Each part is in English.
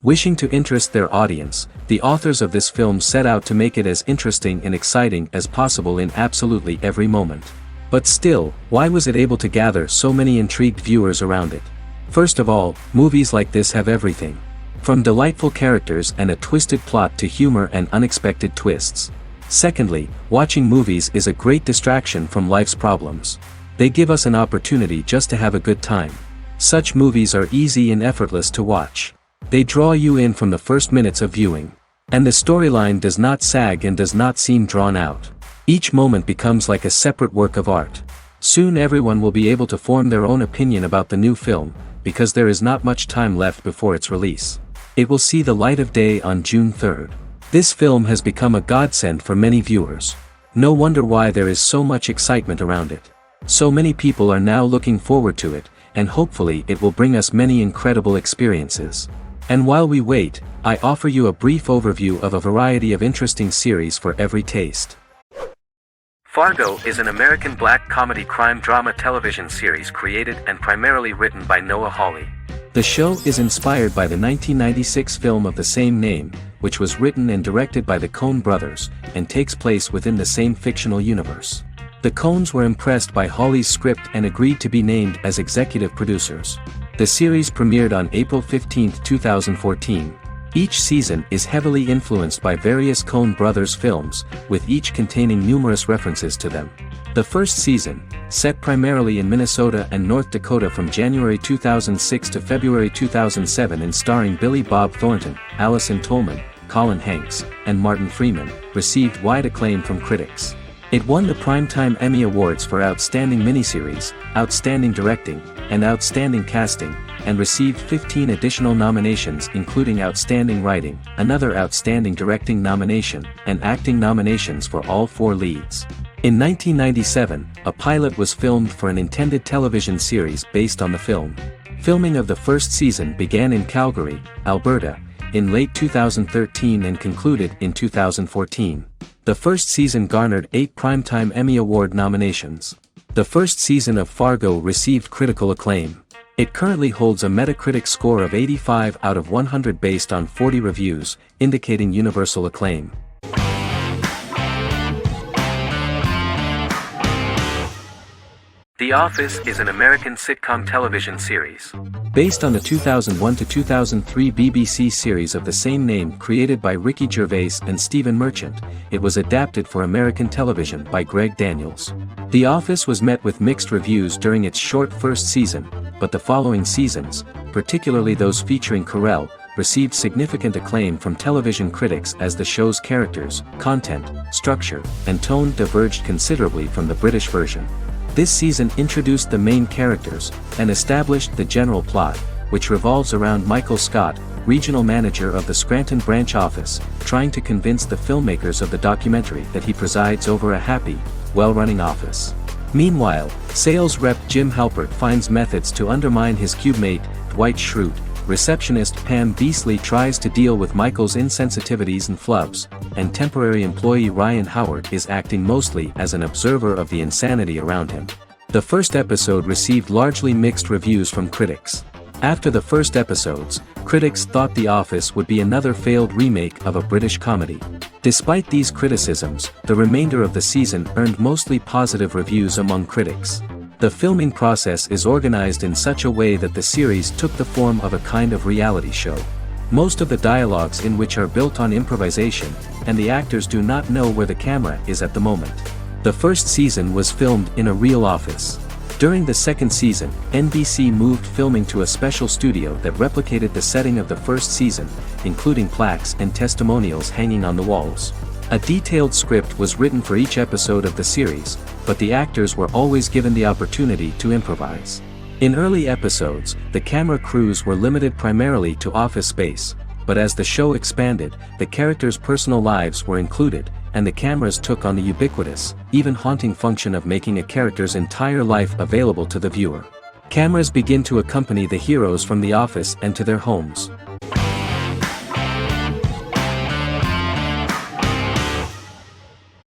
Wishing to interest their audience, the authors of this film set out to make it as interesting and exciting as possible in absolutely every moment. But still, why was it able to gather so many intrigued viewers around it? First of all, movies like this have everything. From delightful characters and a twisted plot to humor and unexpected twists. Secondly, watching movies is a great distraction from life's problems. They give us an opportunity just to have a good time. Such movies are easy and effortless to watch. They draw you in from the first minutes of viewing. And the storyline does not sag and does not seem drawn out. Each moment becomes like a separate work of art. Soon everyone will be able to form their own opinion about the new film, because there is not much time left before its release. It will see the light of day on June 3rd. This film has become a godsend for many viewers. No wonder why there is so much excitement around it. So many people are now looking forward to it, and hopefully it will bring us many incredible experiences. And while we wait, I offer you a brief overview of a variety of interesting series for every taste. Fargo is an American black comedy crime drama television series created and primarily written by Noah Hawley. The show is inspired by the 1996 film of the same name, which was written and directed by the Coen brothers, and takes place within the same fictional universe. The Coens were impressed by Hawley's script and agreed to be named as executive producers. The series premiered on April 15, 2014. Each season is heavily influenced by various Coen brothers films, with each containing numerous references to them. The first season, set primarily in Minnesota and North Dakota from January 2006 to February 2007 and starring Billy Bob Thornton, Allison Tolman, Colin Hanks, and Martin Freeman, received wide acclaim from critics. It won the Primetime Emmy Awards for Outstanding Miniseries, Outstanding Directing, and Outstanding Casting, and received 15 additional nominations including Outstanding Writing, another Outstanding Directing nomination, and acting nominations for all 4 leads. In 1997, a pilot was filmed for an intended television series based on the film. Filming of the first season began in Calgary, Alberta, in late 2013 and concluded in 2014. The first season garnered 8 Primetime Emmy Award nominations. The first season of Fargo received critical acclaim. It currently holds a Metacritic score of 85 out of 100 based on 40 reviews, indicating universal acclaim. The Office is an American sitcom television series. Based on the 2001 to 2003 BBC series of the same name created by Ricky Gervais and Stephen Merchant, it was adapted for American television by Greg Daniels. The Office was met with mixed reviews during its short first season, but the following seasons, particularly those featuring Carell, received significant acclaim from television critics as the show's characters, content, structure, and tone diverged considerably from the British version. This season introduced the main characters, and established the general plot, which revolves around Michael Scott, regional manager of the Scranton branch office, trying to convince the filmmakers of the documentary that he presides over a happy, well-running office. Meanwhile, sales rep Jim Halpert finds methods to undermine his cube-mate, Dwight Schrute. Receptionist Pam Beasley tries to deal with Michael's insensitivities and flubs, and temporary employee Ryan Howard is acting mostly as an observer of the insanity around him. The first episode received largely mixed reviews from critics. After the first episodes, critics thought The Office would be another failed remake of a British comedy. Despite these criticisms, the remainder of the season earned mostly positive reviews among critics. The filming process is organized in such a way that the series took the form of a kind of reality show. Most of the dialogues in which are built on improvisation, and the actors do not know where the camera is at the moment. The first season was filmed in a real office. During the second season, NBC moved filming to a special studio that replicated the setting of the first season, including plaques and testimonials hanging on the walls. A detailed script was written for each episode of the series, but the actors were always given the opportunity to improvise. In early episodes, the camera crews were limited primarily to office space, but as the show expanded, the characters' personal lives were included, and the cameras took on the ubiquitous, even haunting function of making a character's entire life available to the viewer. Cameras begin to accompany the heroes from the office and to their homes.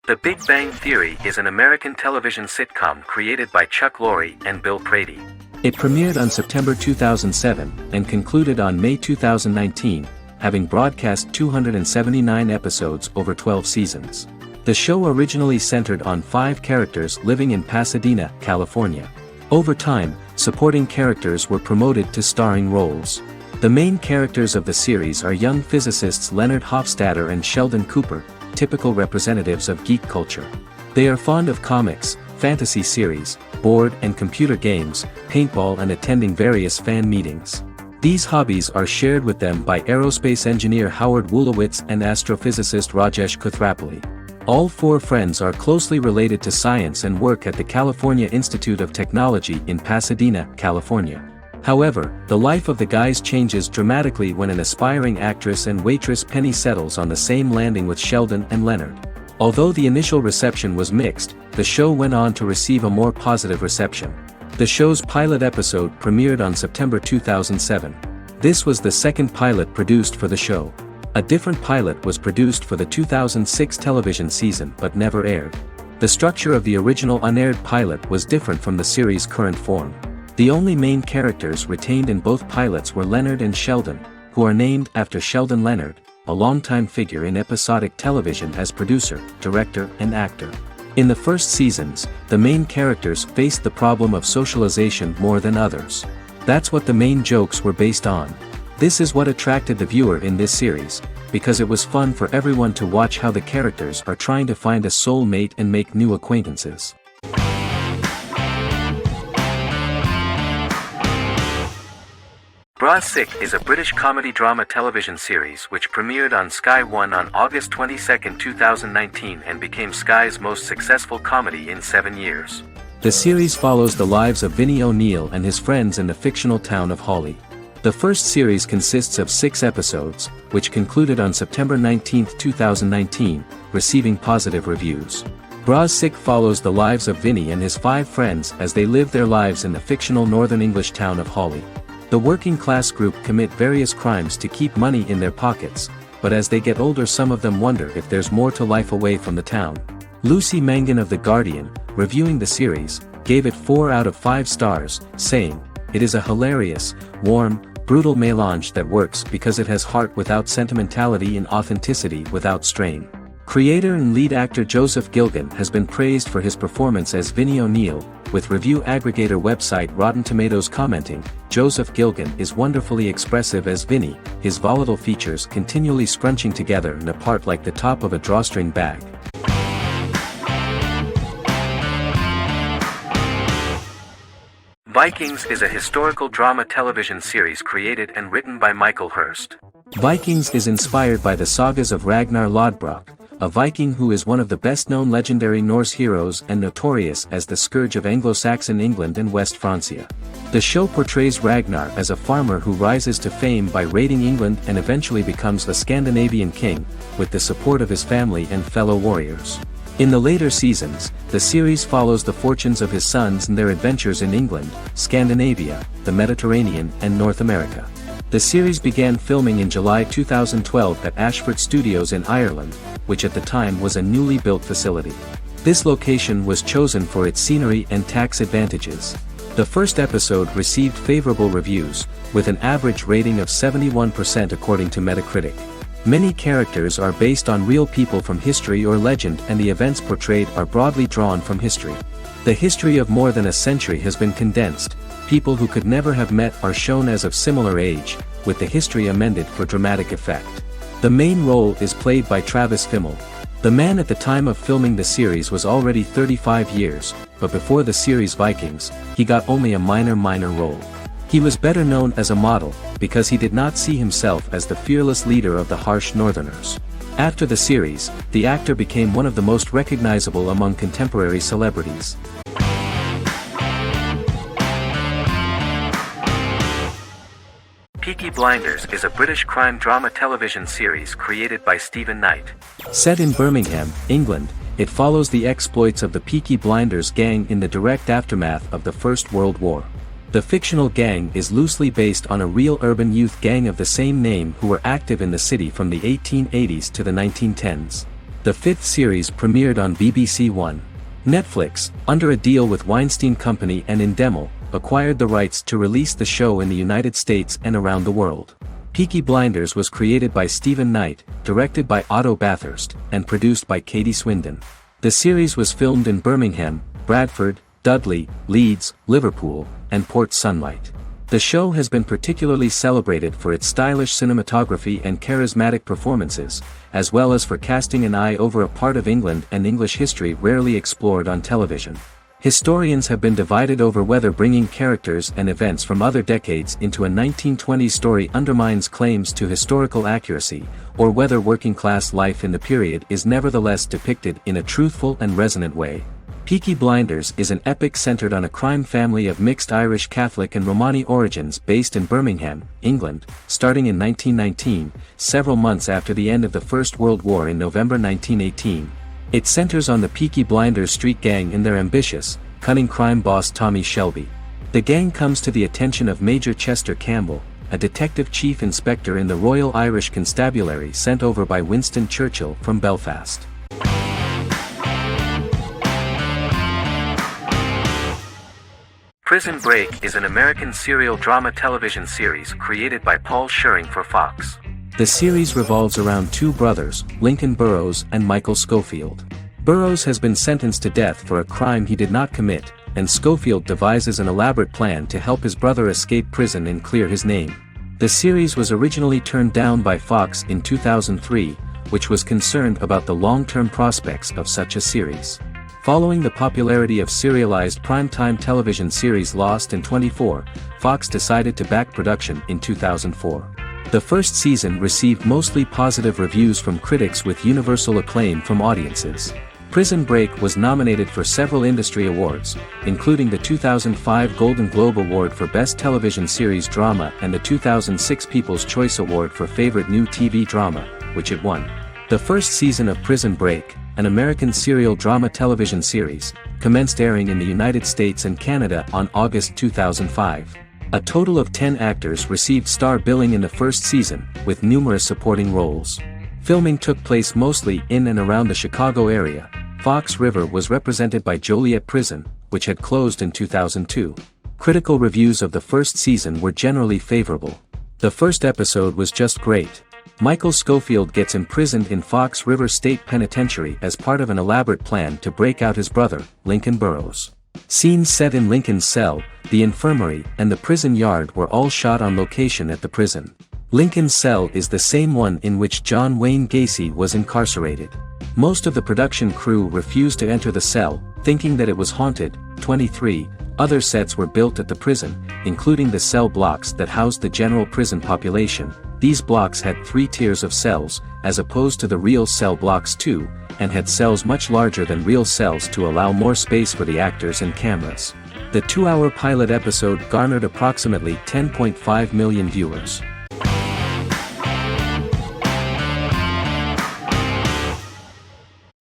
The Big Bang Theory is an American television sitcom created by Chuck Lorre and Bill Prady. It premiered on September 2007 and concluded on May 2019, having broadcast 279 episodes over 12 seasons. The show originally centered on 5 characters living in Pasadena, California. Over time, supporting characters were promoted to starring roles. The main characters of the series are young physicists Leonard Hofstadter and Sheldon Cooper, typical representatives of geek culture. They are fond of comics, fantasy series, board and computer games, paintball and attending various fan meetings. These hobbies are shared with them by aerospace engineer Howard Wolowitz and astrophysicist Rajesh Kuthrapalli. All 4 friends are closely related to science and work at the California Institute of Technology in Pasadena, California. However, the life of the guys changes dramatically when an aspiring actress and waitress Penny settles on the same landing with Sheldon and Leonard. Although the initial reception was mixed, the show went on to receive a more positive reception. The show's pilot episode premiered on September 2007. This was the second pilot produced for the show. A different pilot was produced for the 2006 television season but never aired. The structure of the original unaired pilot was different from the series' current form. The only main characters retained in both pilots were Leonard and Sheldon, who are named after Sheldon Leonard, a longtime figure in episodic television as producer, director, and actor. In the first seasons, the main characters faced the problem of socialization more than others. That's what the main jokes were based on. This is what attracted the viewer in this series, because it was fun for everyone to watch how the characters are trying to find a soul mate and make new acquaintances. Brasic is a British comedy drama television series which premiered on Sky One on August 22, 2019 and became Sky's most successful comedy in 7 years. The series follows the lives of Vinnie O'Neill and his friends in the fictional town of Hawley. The first series consists of 6 episodes, which concluded on September 19, 2019, receiving positive reviews. Brasic follows the lives of Vinnie and his 5 friends as they live their lives in the fictional Northern English town of Hawley. The working class group commit various crimes to keep money in their pockets, but as they get older some of them wonder if there's more to life away from the town. Lucy Mangan of The Guardian, reviewing the series, gave it 4 out of 5 stars, saying, "It is a hilarious, warm, brutal melange that works because it has heart without sentimentality and authenticity without strain." Creator and lead actor Joseph Gilgun has been praised for his performance as Vinnie O'Neill, with review aggregator website Rotten Tomatoes commenting, "Joseph Gilgun is wonderfully expressive as Vinnie, his volatile features continually scrunching together and apart like the top of a drawstring bag." Vikings is a historical drama television series created and written by Michael Hurst. Vikings is inspired by the sagas of Ragnar Lodbrok, a Viking who is one of the best-known legendary Norse heroes and notorious as the scourge of Anglo-Saxon England and West Francia. The show portrays Ragnar as a farmer who rises to fame by raiding England and eventually becomes the Scandinavian king, with the support of his family and fellow warriors. In the later seasons, the series follows the fortunes of his sons and their adventures in England, Scandinavia, the Mediterranean, and North America. The series began filming in July 2012 at Ashford Studios in Ireland, which at the time was a newly built facility. This location was chosen for its scenery and tax advantages. The first episode received favorable reviews, with an average rating of 71% according to Metacritic. Many characters are based on real people from history or legend and the events portrayed are broadly drawn from history. The history of more than a century has been condensed. People who could never have met are shown as of similar age, with the history amended for dramatic effect. The main role is played by Travis Fimmel. The man at the time of filming the series was already 35 years, but before the series Vikings, he got only a minor role. He was better known as a model, because he did not see himself as the fearless leader of the harsh Northerners. After the series, the actor became one of the most recognizable among contemporary celebrities. Peaky Blinders is a British crime drama television series created by Stephen Knight. Set in Birmingham, England, it follows the exploits of the Peaky Blinders gang in the direct aftermath of the First World War. The fictional gang is loosely based on a real urban youth gang of the same name who were active in the city from the 1880s to the 1910s. The 5th series premiered on BBC One. Netflix, under a deal with Weinstein Company and Endemol, acquired the rights to release the show in the United States and around the world. Peaky Blinders was created by Stephen Knight, directed by Otto Bathurst, and produced by Katie Swindon. The series was filmed in Birmingham, Bradford, Dudley, Leeds, Liverpool, and Port Sunlight. The show has been particularly celebrated for its stylish cinematography and charismatic performances, as well as for casting an eye over a part of England and English history rarely explored on television. Historians have been divided over whether bringing characters and events from other decades into a 1920s story undermines claims to historical accuracy, or whether working-class life in the period is nevertheless depicted in a truthful and resonant way. Peaky Blinders is an epic centered on a crime family of mixed Irish Catholic and Romani origins based in Birmingham, England, starting in 1919, several months after the end of the First World War in November 1918. It centers on the Peaky Blinders street gang and their ambitious, cunning crime boss Tommy Shelby. The gang comes to the attention of Major Chester Campbell, a detective chief inspector in the Royal Irish Constabulary sent over by Winston Churchill from Belfast. Prison Break is an American serial drama television series created by Paul Schering for Fox. The series revolves around two brothers, Lincoln Burrows and Michael Schofield. Burrows has been sentenced to death for a crime he did not commit, and Schofield devises an elaborate plan to help his brother escape prison and clear his name. The series was originally turned down by Fox in 2003, which was concerned about the long-term prospects of such a series. Following the popularity of serialized primetime television series Lost and 24, Fox decided to back production in 2004. The first season received mostly positive reviews from critics with universal acclaim from audiences. Prison Break was nominated for several industry awards, including the 2005 Golden Globe Award for Best Television Series Drama and the 2006 People's Choice Award for Favorite New TV Drama, which it won. The first season of Prison Break, an American serial drama television series, commenced airing in the United States and Canada on August 2005. A total of 10 actors received star billing in the first season, with numerous supporting roles. Filming took place mostly in and around the Chicago area. Fox River was represented by Joliet Prison, which had closed in 2002. Critical reviews of the first season were generally favorable. The first episode was just great. Michael Schofield gets imprisoned in Fox River State Penitentiary as part of an elaborate plan to break out his brother, Lincoln Burrows. Scenes set in Lincoln's cell, the infirmary, and the prison yard were all shot on location at the prison. Lincoln's cell is the same one in which John Wayne Gacy was incarcerated. Most of the production crew refused to enter the cell, thinking that it was haunted. 23 other sets were built at the prison, including the cell blocks that housed the general prison population. These blocks had 3 tiers of cells, as opposed to the real cell blocks 2, and had cells much larger than real cells to allow more space for the actors and cameras. The 2-hour pilot episode garnered approximately 10.5 million viewers.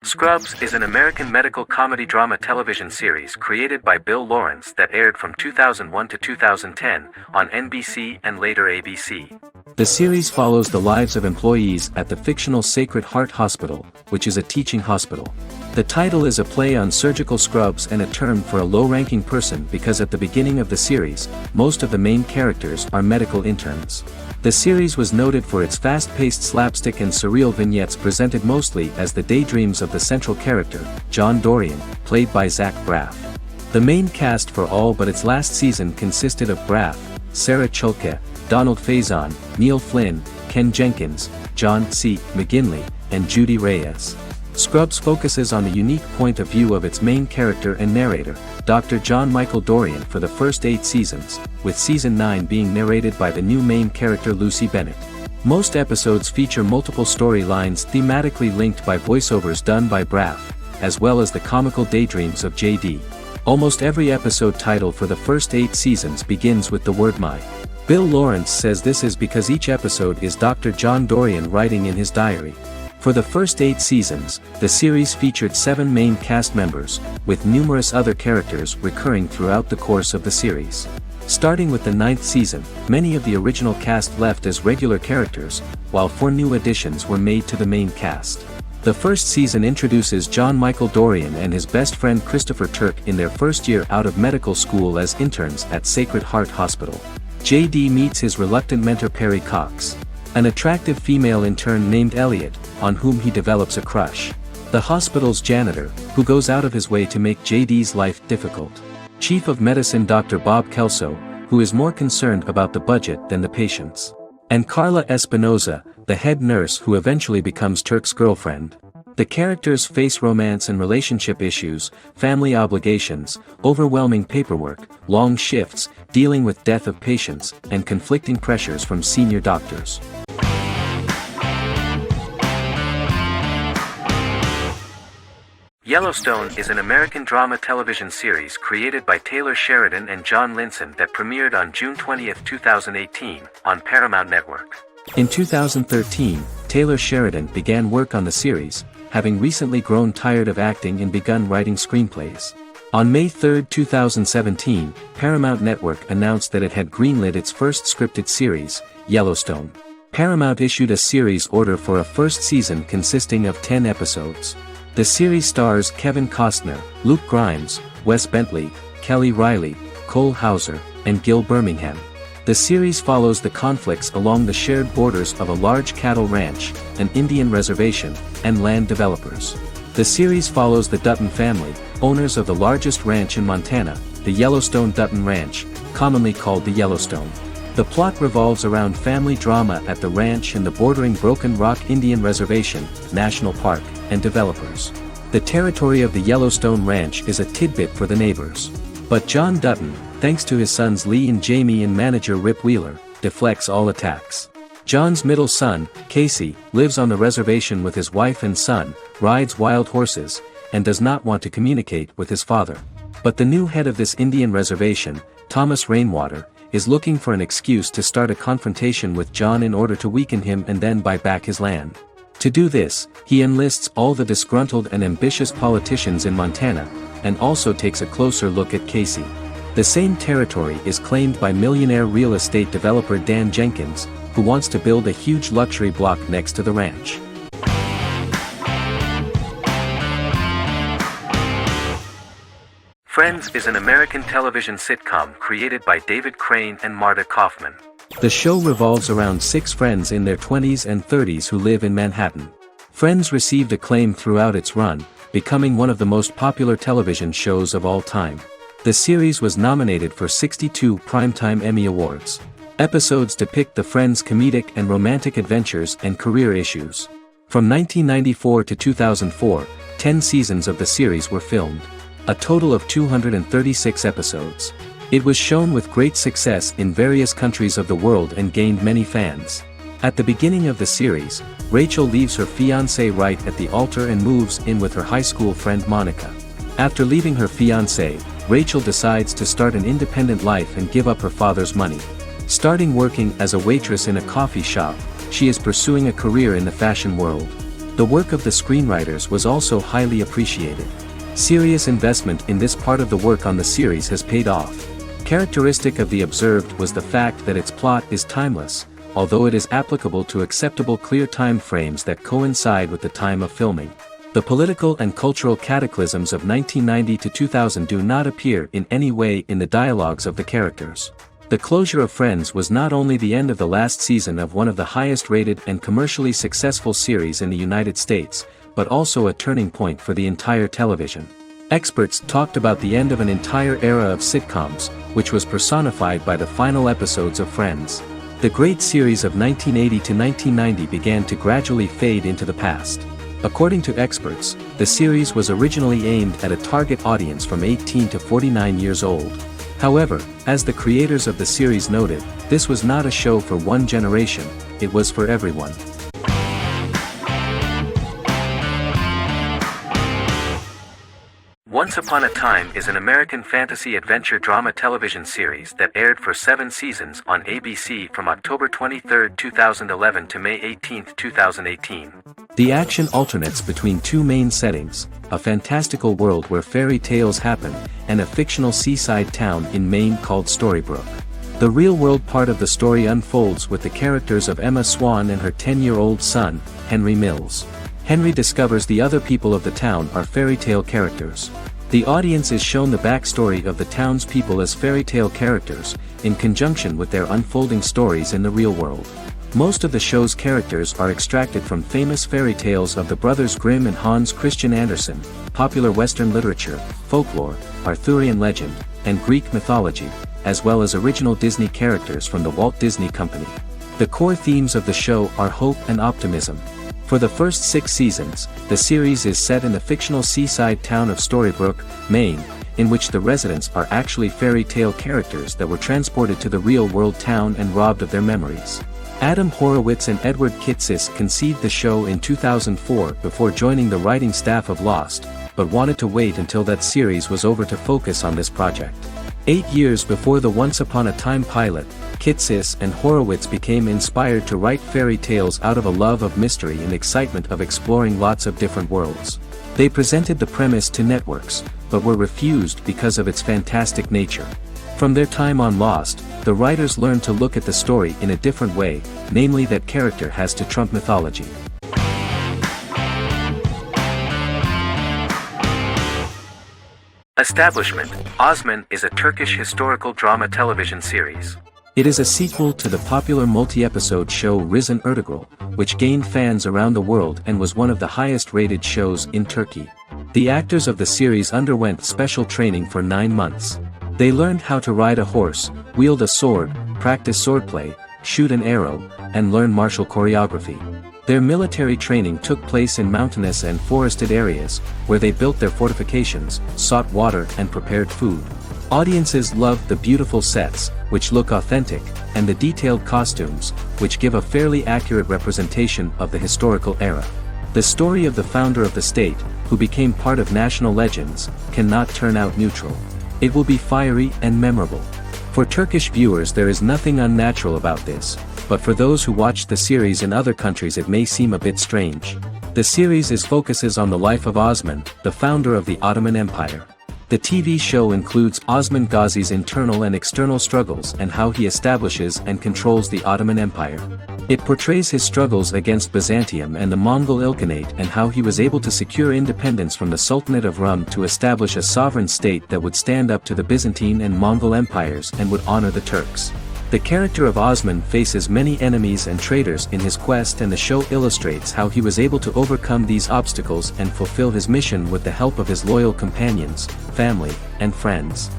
Scrubs is an American medical comedy drama television series created by Bill Lawrence that aired from 2001 to 2010 on NBC and later ABC. The series follows the lives of employees at the fictional Sacred Heart Hospital, which is a teaching hospital. The title is a play on surgical scrubs and a term for a low-ranking person because at the beginning of the series, most of the main characters are medical interns. The series was noted for its fast-paced slapstick and surreal vignettes presented mostly as the daydreams of the central character, John Dorian, played by Zach Braff. The main cast for all but its last season consisted of Braff, Sarah Chulke, Donald Faison, Neil Flynn, Ken Jenkins, John C. McGinley, and Judy Reyes. Scrubs focuses on the unique point of view of its main character and narrator, Dr. John Michael Dorian for the first 8 seasons, with season 9 being narrated by the new main character Lucy Bennett. Most episodes feature multiple storylines thematically linked by voiceovers done by Braff, as well as the comical daydreams of J.D. Almost every episode title for the first 8 seasons begins with the word my. Bill Lawrence says this is because each episode is Dr. John Dorian writing in his diary. For the first 8 seasons, the series featured 7 main cast members, with numerous other characters recurring throughout the course of the series. Starting with the 9th season, many of the original cast left as regular characters, while 4 new additions were made to the main cast. The first season introduces John Michael Dorian and his best friend Christopher Turk in their first year out of medical school as interns at Sacred Heart Hospital. J.D. meets his reluctant mentor Perry Cox, an attractive female intern named Elliot, on whom he develops a crush. The hospital's janitor, who goes out of his way to make JD's life difficult. Chief of Medicine Dr. Bob Kelso, who is more concerned about the budget than the patients. And Carla Espinoza, the head nurse who eventually becomes Turk's girlfriend. The characters face romance and relationship issues, family obligations, overwhelming paperwork, long shifts, dealing with death of patients, and conflicting pressures from senior doctors. Yellowstone is an American drama television series created by Taylor Sheridan and John Linson that premiered on June 20, 2018, on Paramount Network. In 2013, Taylor Sheridan began work on the series, having recently grown tired of acting and begun writing screenplays. On May 3, 2017, Paramount Network announced that it had greenlit its first scripted series, Yellowstone. Paramount issued a series order for a first season consisting of 10 episodes. The series stars Kevin Costner, Luke Grimes, Wes Bentley, Kelly Riley, Cole Hauser, and Gil Birmingham. The series follows the conflicts along the shared borders of a large cattle ranch, an Indian reservation, and land developers. The series follows the Dutton family, owners of the largest ranch in Montana, the Yellowstone Dutton Ranch, commonly called the Yellowstone. The plot revolves around family drama at the ranch and the bordering Broken Rock Indian Reservation, National Park, and developers. The territory of the Yellowstone Ranch is a tidbit for the neighbors. But John Dutton, thanks to his sons Lee and Jamie and manager Rip Wheeler, deflects all attacks. John's middle son, Casey, lives on the reservation with his wife and son, rides wild horses, and does not want to communicate with his father. But the new head of this Indian reservation, Thomas Rainwater, is looking for an excuse to start a confrontation with John in order to weaken him and then buy back his land. To do this, he enlists all the disgruntled and ambitious politicians in Montana, and also takes a closer look at Casey. The same territory is claimed by millionaire real estate developer Dan Jenkins, who wants to build a huge luxury block next to the ranch. Friends is an American television sitcom created by David Crane and Marta Kaufman. The show revolves around 6 friends in their 20s and 30s who live in Manhattan. Friends received acclaim throughout its run, becoming one of the most popular television shows of all time. The series was nominated for 62 Primetime Emmy Awards. Episodes depict the friends' comedic and romantic adventures and career issues. From 1994 to 2004, 10 seasons of the series were filmed. A total of 236 episodes. It was shown with great success in various countries of the world and gained many fans. At the beginning of the series, Rachel leaves her fiancé right at the altar and moves in with her high school friend Monica. After leaving her fiancé, Rachel decides to start an independent life and give up her father's money. Starting working as a waitress in a coffee shop, she is pursuing a career in the fashion world. The work of the screenwriters was also highly appreciated. Serious investment in this part of the work on the series has paid off. Characteristic of The Observed was the fact that its plot is timeless, although it is applicable to acceptable clear time frames that coincide with the time of filming. The political and cultural cataclysms of 1990 to 2000 do not appear in any way in the dialogues of the characters. The closure of Friends was not only the end of the last season of one of the highest rated and commercially successful series in the United States, but also a turning point for the entire television. Experts talked about the end of an entire era of sitcoms, which was personified by the final episodes of Friends. The great series of 1980 to 1990 began to gradually fade into the past. According to experts, the series was originally aimed at a target audience from 18 to 49 years old. However, as the creators of the series noted, this was not a show for one generation, it was for everyone. Once Upon a Time is an American fantasy adventure drama television series that aired for 7 seasons on ABC from October 23, 2011 to May 18, 2018. The action alternates between 2 main settings, a fantastical world where fairy tales happen, and a fictional seaside town in Maine called Storybrooke. The real-world part of the story unfolds with the characters of Emma Swan and her 10-year-old son, Henry Mills. Henry discovers the other people of the town are fairy tale characters. The audience is shown the backstory of the townspeople as fairy tale characters, in conjunction with their unfolding stories in the real world. Most of the show's characters are extracted from famous fairy tales of the Brothers Grimm and Hans Christian Andersen, popular Western literature, folklore, Arthurian legend, and Greek mythology, as well as original Disney characters from the Walt Disney Company. The core themes of the show are hope and optimism. For the first 6 seasons, the series is set in the fictional seaside town of Storybrooke, Maine, in which the residents are actually fairy tale characters that were transported to the real-world town and robbed of their memories. Adam Horowitz and Edward Kitsis conceived the show in 2004 before joining the writing staff of Lost, but wanted to wait until that series was over to focus on this project. 8 years before the Once Upon a Time pilot, Kitsis and Horowitz became inspired to write fairy tales out of a love of mystery and excitement of exploring lots of different worlds. They presented the premise to networks, but were refused because of its fantastic nature. From their time on Lost, the writers learned to look at the story in a different way, namely that character has to trump mythology. Establishment: Osman is a Turkish historical drama television series. It is a sequel to the popular multi-episode show Risen Ertugrul, which gained fans around the world and was one of the highest-rated shows in Turkey. The actors of the series underwent special training for 9 months. They learned how to ride a horse, wield a sword, practice swordplay, shoot an arrow, and learn martial choreography. Their military training took place in mountainous and forested areas, where they built their fortifications, sought water and prepared food. Audiences loved the beautiful sets, which look authentic, and the detailed costumes, which give a fairly accurate representation of the historical era. The story of the founder of the state, who became part of national legends, cannot turn out neutral. It will be fiery and memorable. For Turkish viewers there is nothing unnatural about this, but for those who watched the series in other countries it may seem a bit strange. The series focuses on the life of Osman, the founder of the Ottoman Empire. The TV show includes Osman Ghazi's internal and external struggles and how he establishes and controls the Ottoman Empire. It portrays his struggles against Byzantium and the Mongol Ilkhanate and how he was able to secure independence from the Sultanate of Rum to establish a sovereign state that would stand up to the Byzantine and Mongol empires and would honor the Turks. The character of Osman faces many enemies and traitors in his quest, and the show illustrates how he was able to overcome these obstacles and fulfill his mission with the help of his loyal companions, family, and friends.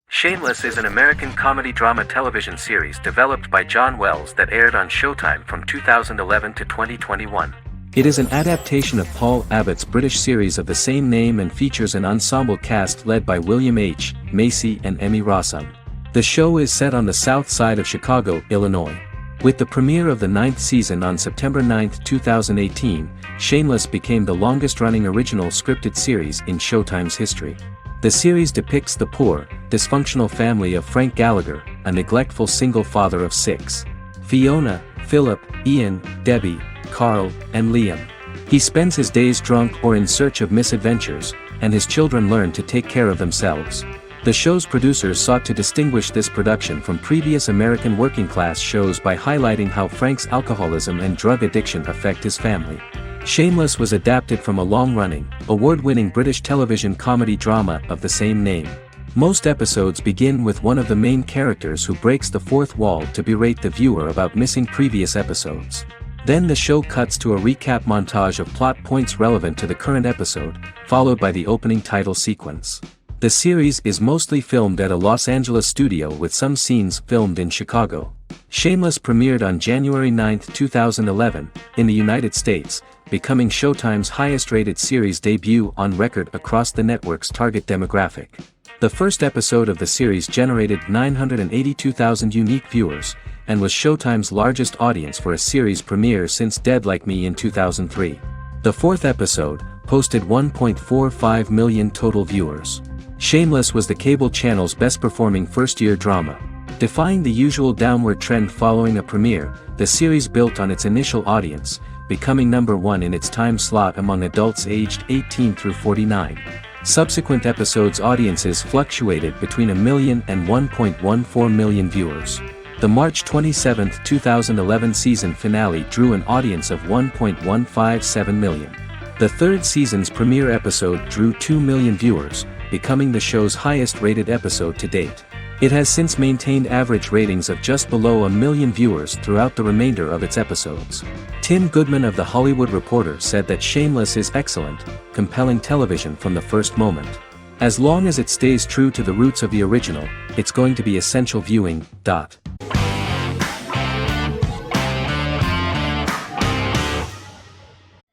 Shameless is an American comedy drama television series developed by John Wells that aired on Showtime from 2011 to 2021. It is an adaptation of Paul Abbott's British series of the same name and features an ensemble cast led by William H. Macy and Emmy Rossum. The show is set on the south side of Chicago, Illinois. With the premiere of the 9th season on September 9, 2018, Shameless became the longest-running original scripted series in Showtime's history. The series depicts the poor, dysfunctional family of Frank Gallagher, a neglectful single father of 6. Fiona, Philip, Ian, Debbie, Carl, and Liam. He spends his days drunk or in search of misadventures, and his children learn to take care of themselves. The show's producers sought to distinguish this production from previous American working-class shows by highlighting how Frank's alcoholism and drug addiction affect his family. Shameless was adapted from a long-running, award-winning British television comedy drama of the same name. Most episodes begin with one of the main characters who breaks the fourth wall to berate the viewer about missing previous episodes. Then the show cuts to a recap montage of plot points relevant to the current episode, followed by the opening title sequence. The series is mostly filmed at a Los Angeles studio with some scenes filmed in Chicago. Shameless premiered on January 9, 2011, in the United States, becoming Showtime's highest-rated series debut on record across the network's target demographic. The first episode of the series generated 982,000 unique viewers, and was Showtime's largest audience for a series premiere since Dead Like Me in 2003. The fourth episode posted 1.45 million total viewers. Shameless was the cable channel's best-performing first-year drama. Defying the usual downward trend following a premiere, the series built on its initial audience, becoming number 1 in its time slot among adults aged 18 through 49. Subsequent episodes' audiences fluctuated between 1 million and 1.14 million viewers. The March 27, 2011 season finale drew an audience of 1.157 million. The third season's premiere episode drew 2 million viewers, becoming the show's highest-rated episode to date. It has since maintained average ratings of just below 1 million viewers throughout the remainder of its episodes. Tim Goodman of The Hollywood Reporter said that Shameless is excellent, compelling television from the first moment. As long as it stays true to the roots of the original, it's going to be essential viewing.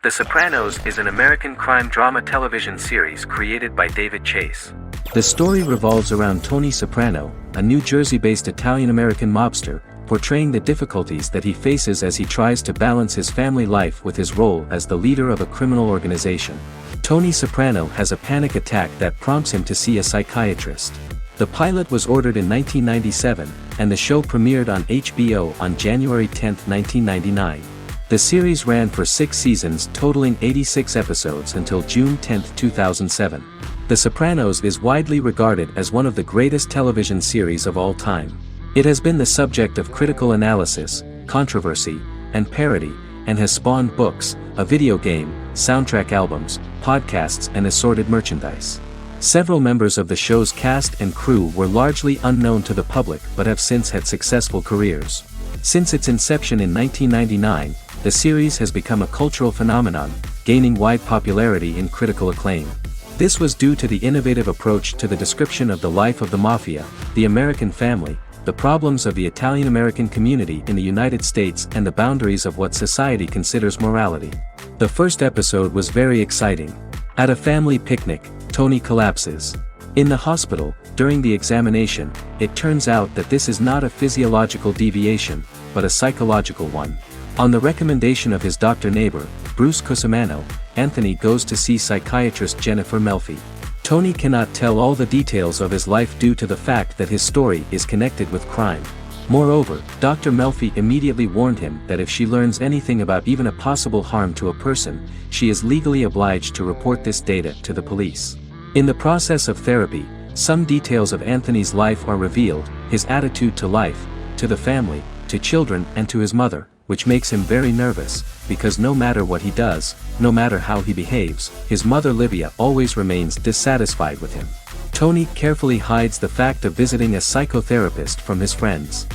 TheSopranos is an American crime drama television series created by David Chase. The story revolves around Tony Soprano, a New Jersey-based Italian-American mobster, portraying the difficulties that he faces as he tries to balance his family life with his role as the leader of a criminal organization. Tony Soprano has a panic attack that prompts him to see a psychiatrist. The pilot was ordered in 1997, and the show premiered on HBO on January 10, 1999. The series ran for 6 seasons totaling 86 episodes until June 10, 2007. The Sopranos is widely regarded as one of the greatest television series of all time. It has been the subject of critical analysis, controversy, and parody, and has spawned books, a video game, soundtrack albums, podcasts and assorted merchandise. Several members of the show's cast and crew were largely unknown to the public but have since had successful careers. Since its inception in 1999, the series has become a cultural phenomenon, gaining wide popularity and critical acclaim. This was due to the innovative approach to the description of the life of the mafia, the American family, the problems of the Italian-American community in the United States and the boundaries of what society considers morality. The first episode was very exciting. At a family picnic, Tony collapses. In the hospital, during the examination, it turns out that this is not a physiological deviation, but a psychological one. On the recommendation of his doctor neighbor, Bruce Cusimano, Anthony goes to see psychiatrist Jennifer Melfi. Tony cannot tell all the details of his life due to the fact that his story is connected with crime. Moreover, Dr. Melfi immediately warned him that if she learns anything about even a possible harm to a person, she is legally obliged to report this data to the police. In the process of therapy, some details of Anthony's life are revealed, his attitude to life, to the family, to children and to his mother, which makes him very nervous, because no matter what he does, no matter how he behaves, his mother Livia always remains dissatisfied with him. Tony carefully hides the fact of visiting a psychotherapist from his friends.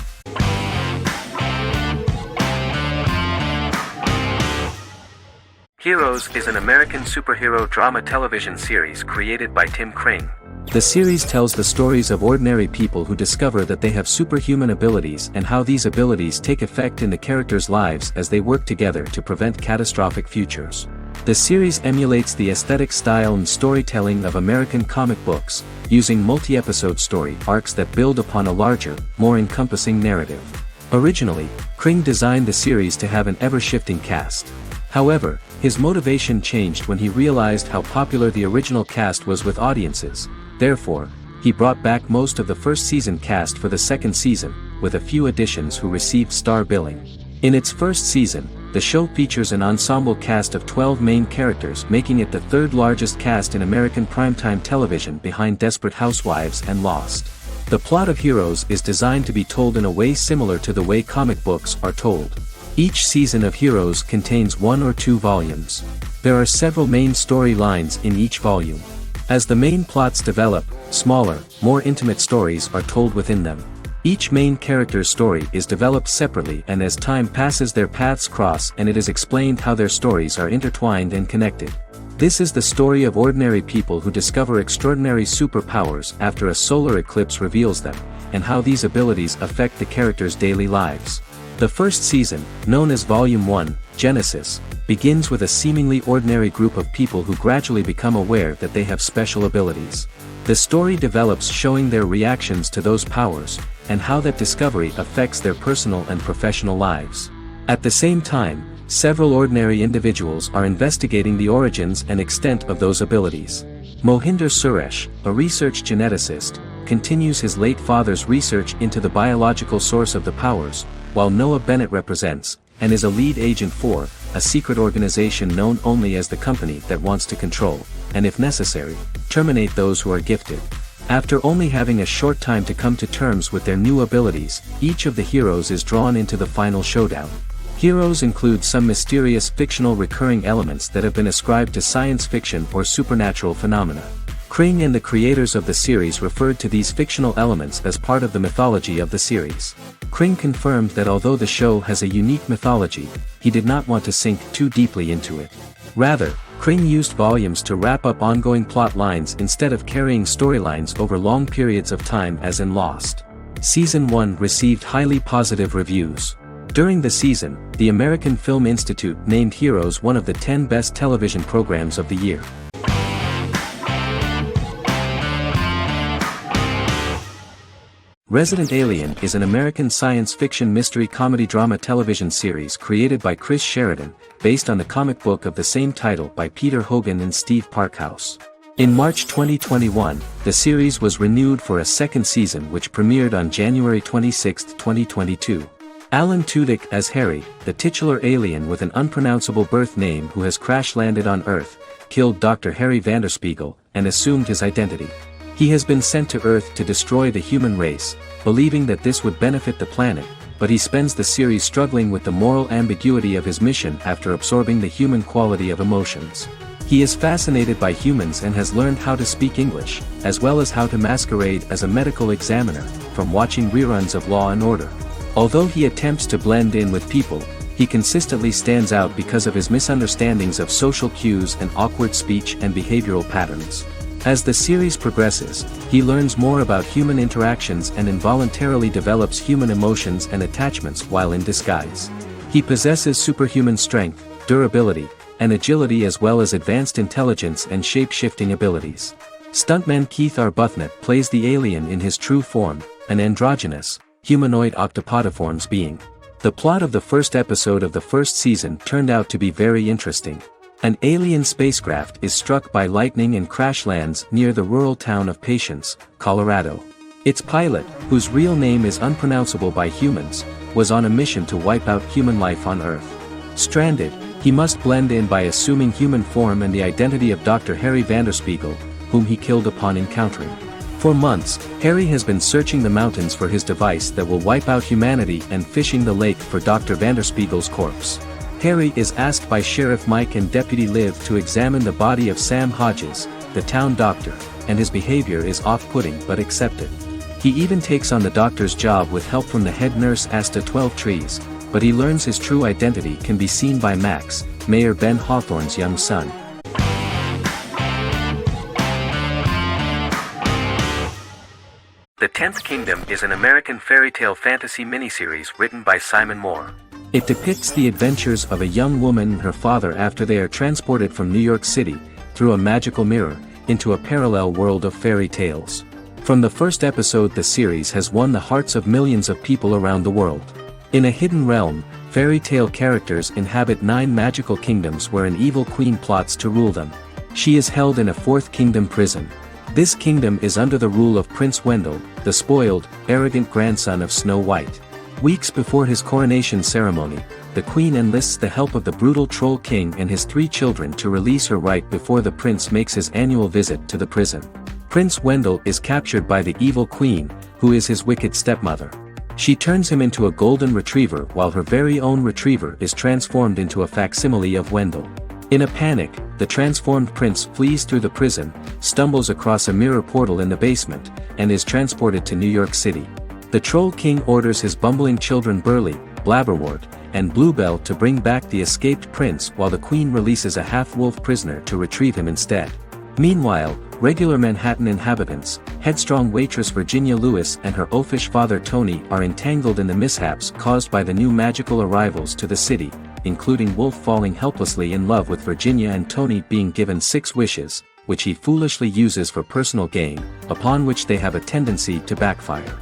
Heroes is an American superhero drama television series created by Tim Kring. The series tells the stories of ordinary people who discover that they have superhuman abilities and how these abilities take effect in the characters' lives as they work together to prevent catastrophic futures. The series emulates the aesthetic style and storytelling of American comic books, using multi-episode story arcs that build upon a larger, more encompassing narrative. Originally, Kring designed the series to have an ever-shifting cast. However, his motivation changed when he realized how popular the original cast was with audiences. Therefore, he brought back most of the first season cast for the second season, with a few additions who received star billing. In its first season, the show features an ensemble cast of 12 main characters, making it the third largest cast in American primetime television behind Desperate Housewives and Lost. The plot of Heroes is designed to be told in a way similar to the way comic books are told. Each season of Heroes contains 1 or 2 volumes. There are several main storylines in each volume. As the main plots develop, smaller, more intimate stories are told within them. Each main character's story is developed separately, and as time passes their paths cross and it is explained how their stories are intertwined and connected. This is the story of ordinary people who discover extraordinary superpowers after a solar eclipse reveals them, and how these abilities affect the characters' daily lives. The first season, known as Volume 1, Genesis, begins with a seemingly ordinary group of people who gradually become aware that they have special abilities. The story develops showing their reactions to those powers, and how that discovery affects their personal and professional lives. At the same time, several ordinary individuals are investigating the origins and extent of those abilities. Mohinder Suresh, a research geneticist, continues his late father's research into the biological source of the powers, while Noah Bennett represents, and is a lead agent for, a secret organization known only as the company that wants to control, and if necessary, terminate those who are gifted. After only having a short time to come to terms with their new abilities, each of the heroes is drawn into the final showdown. Heroes include some mysterious fictional recurring elements that have been ascribed to science fiction or supernatural phenomena. Kring and the creators of the series referred to these fictional elements as part of the mythology of the series. Kring confirmed that although the show has a unique mythology, he did not want to sink too deeply into it. Rather, Kring used volumes to wrap up ongoing plot lines instead of carrying storylines over long periods of time as in Lost. Season 1 received highly positive reviews. During the season, the American Film Institute named Heroes one of the 10 best television programs of the year. Resident Alien is an American science fiction mystery comedy drama television series created by Chris Sheridan, based on the comic book of the same title by Peter Hogan and Steve Parkhouse. In March 2021, the series was renewed for a second season which premiered on January 26, 2022. Alan Tudyk as Harry, the titular alien with an unpronounceable birth name who has crash-landed on Earth, killed Dr. Harry Vanderspiegel, and assumed his identity. He has been sent to Earth to destroy the human race, believing that this would benefit the planet, but he spends the series struggling with the moral ambiguity of his mission after absorbing the human quality of emotions. He is fascinated by humans and has learned how to speak English, as well as how to masquerade as a medical examiner, from watching reruns of Law & Order. Although he attempts to blend in with people, he consistently stands out because of his misunderstandings of social cues and awkward speech and behavioral patterns. As the series progresses, he learns more about human interactions and involuntarily develops human emotions and attachments while in disguise. He possesses superhuman strength, durability, and agility as well as advanced intelligence and shape-shifting abilities. Stuntman Keith Arbuthnot plays the alien in his true form, an androgynous, humanoid octopodiforms being. The plot of the first episode of the first season turned out to be very interesting. An alien spacecraft is struck by lightning and crash lands near the rural town of Patience, Colorado. Its pilot, whose real name is unpronounceable by humans, was on a mission to wipe out human life on Earth. Stranded, he must blend in by assuming human form and the identity of Dr. Harry Vanderspiegel, whom he killed upon encountering. For months, Harry has been searching the mountains for his device that will wipe out humanity and fishing the lake for Dr. Vanderspiegel's corpse. Harry is asked by Sheriff Mike and Deputy Liv to examine the body of Sam Hodges, the town doctor, and his behavior is off-putting but accepted. He even takes on the doctor's job with help from the head nurse Asta 12 Trees, but he learns his true identity can be seen by Max, Mayor Ben Hawthorne's young son. The Tenth Kingdom is an American fairy tale fantasy miniseries written by Simon Moore. It depicts the adventures of a young woman and her father after they are transported from New York City, through a magical mirror, into a parallel world of fairy tales. From the first episode, the series has won the hearts of millions of people around the world. In a hidden realm, fairy tale characters inhabit 9 magical kingdoms where an evil queen plots to rule them. She is held in a 4th kingdom prison. This kingdom is under the rule of Prince Wendell, the spoiled, arrogant grandson of Snow White. Weeks before his coronation ceremony, the queen enlists the help of the brutal Troll King and his 3 children to release her right before the prince makes his annual visit to the prison. Prince Wendell is captured by the evil queen, who is his wicked stepmother. She turns him into a golden retriever while her very own retriever is transformed into a facsimile of Wendell. In a panic, the transformed prince flees through the prison, stumbles across a mirror portal in the basement, and is transported to New York City. The Troll King orders his bumbling children Burley, Blabberwort, and Bluebell to bring back the escaped prince while the queen releases a half-wolf prisoner to retrieve him instead. Meanwhile, regular Manhattan inhabitants, headstrong waitress Virginia Lewis and her oafish father Tony are entangled in the mishaps caused by the new magical arrivals to the city, including Wolf falling helplessly in love with Virginia and Tony being given 6 wishes, which he foolishly uses for personal gain, upon which they have a tendency to backfire.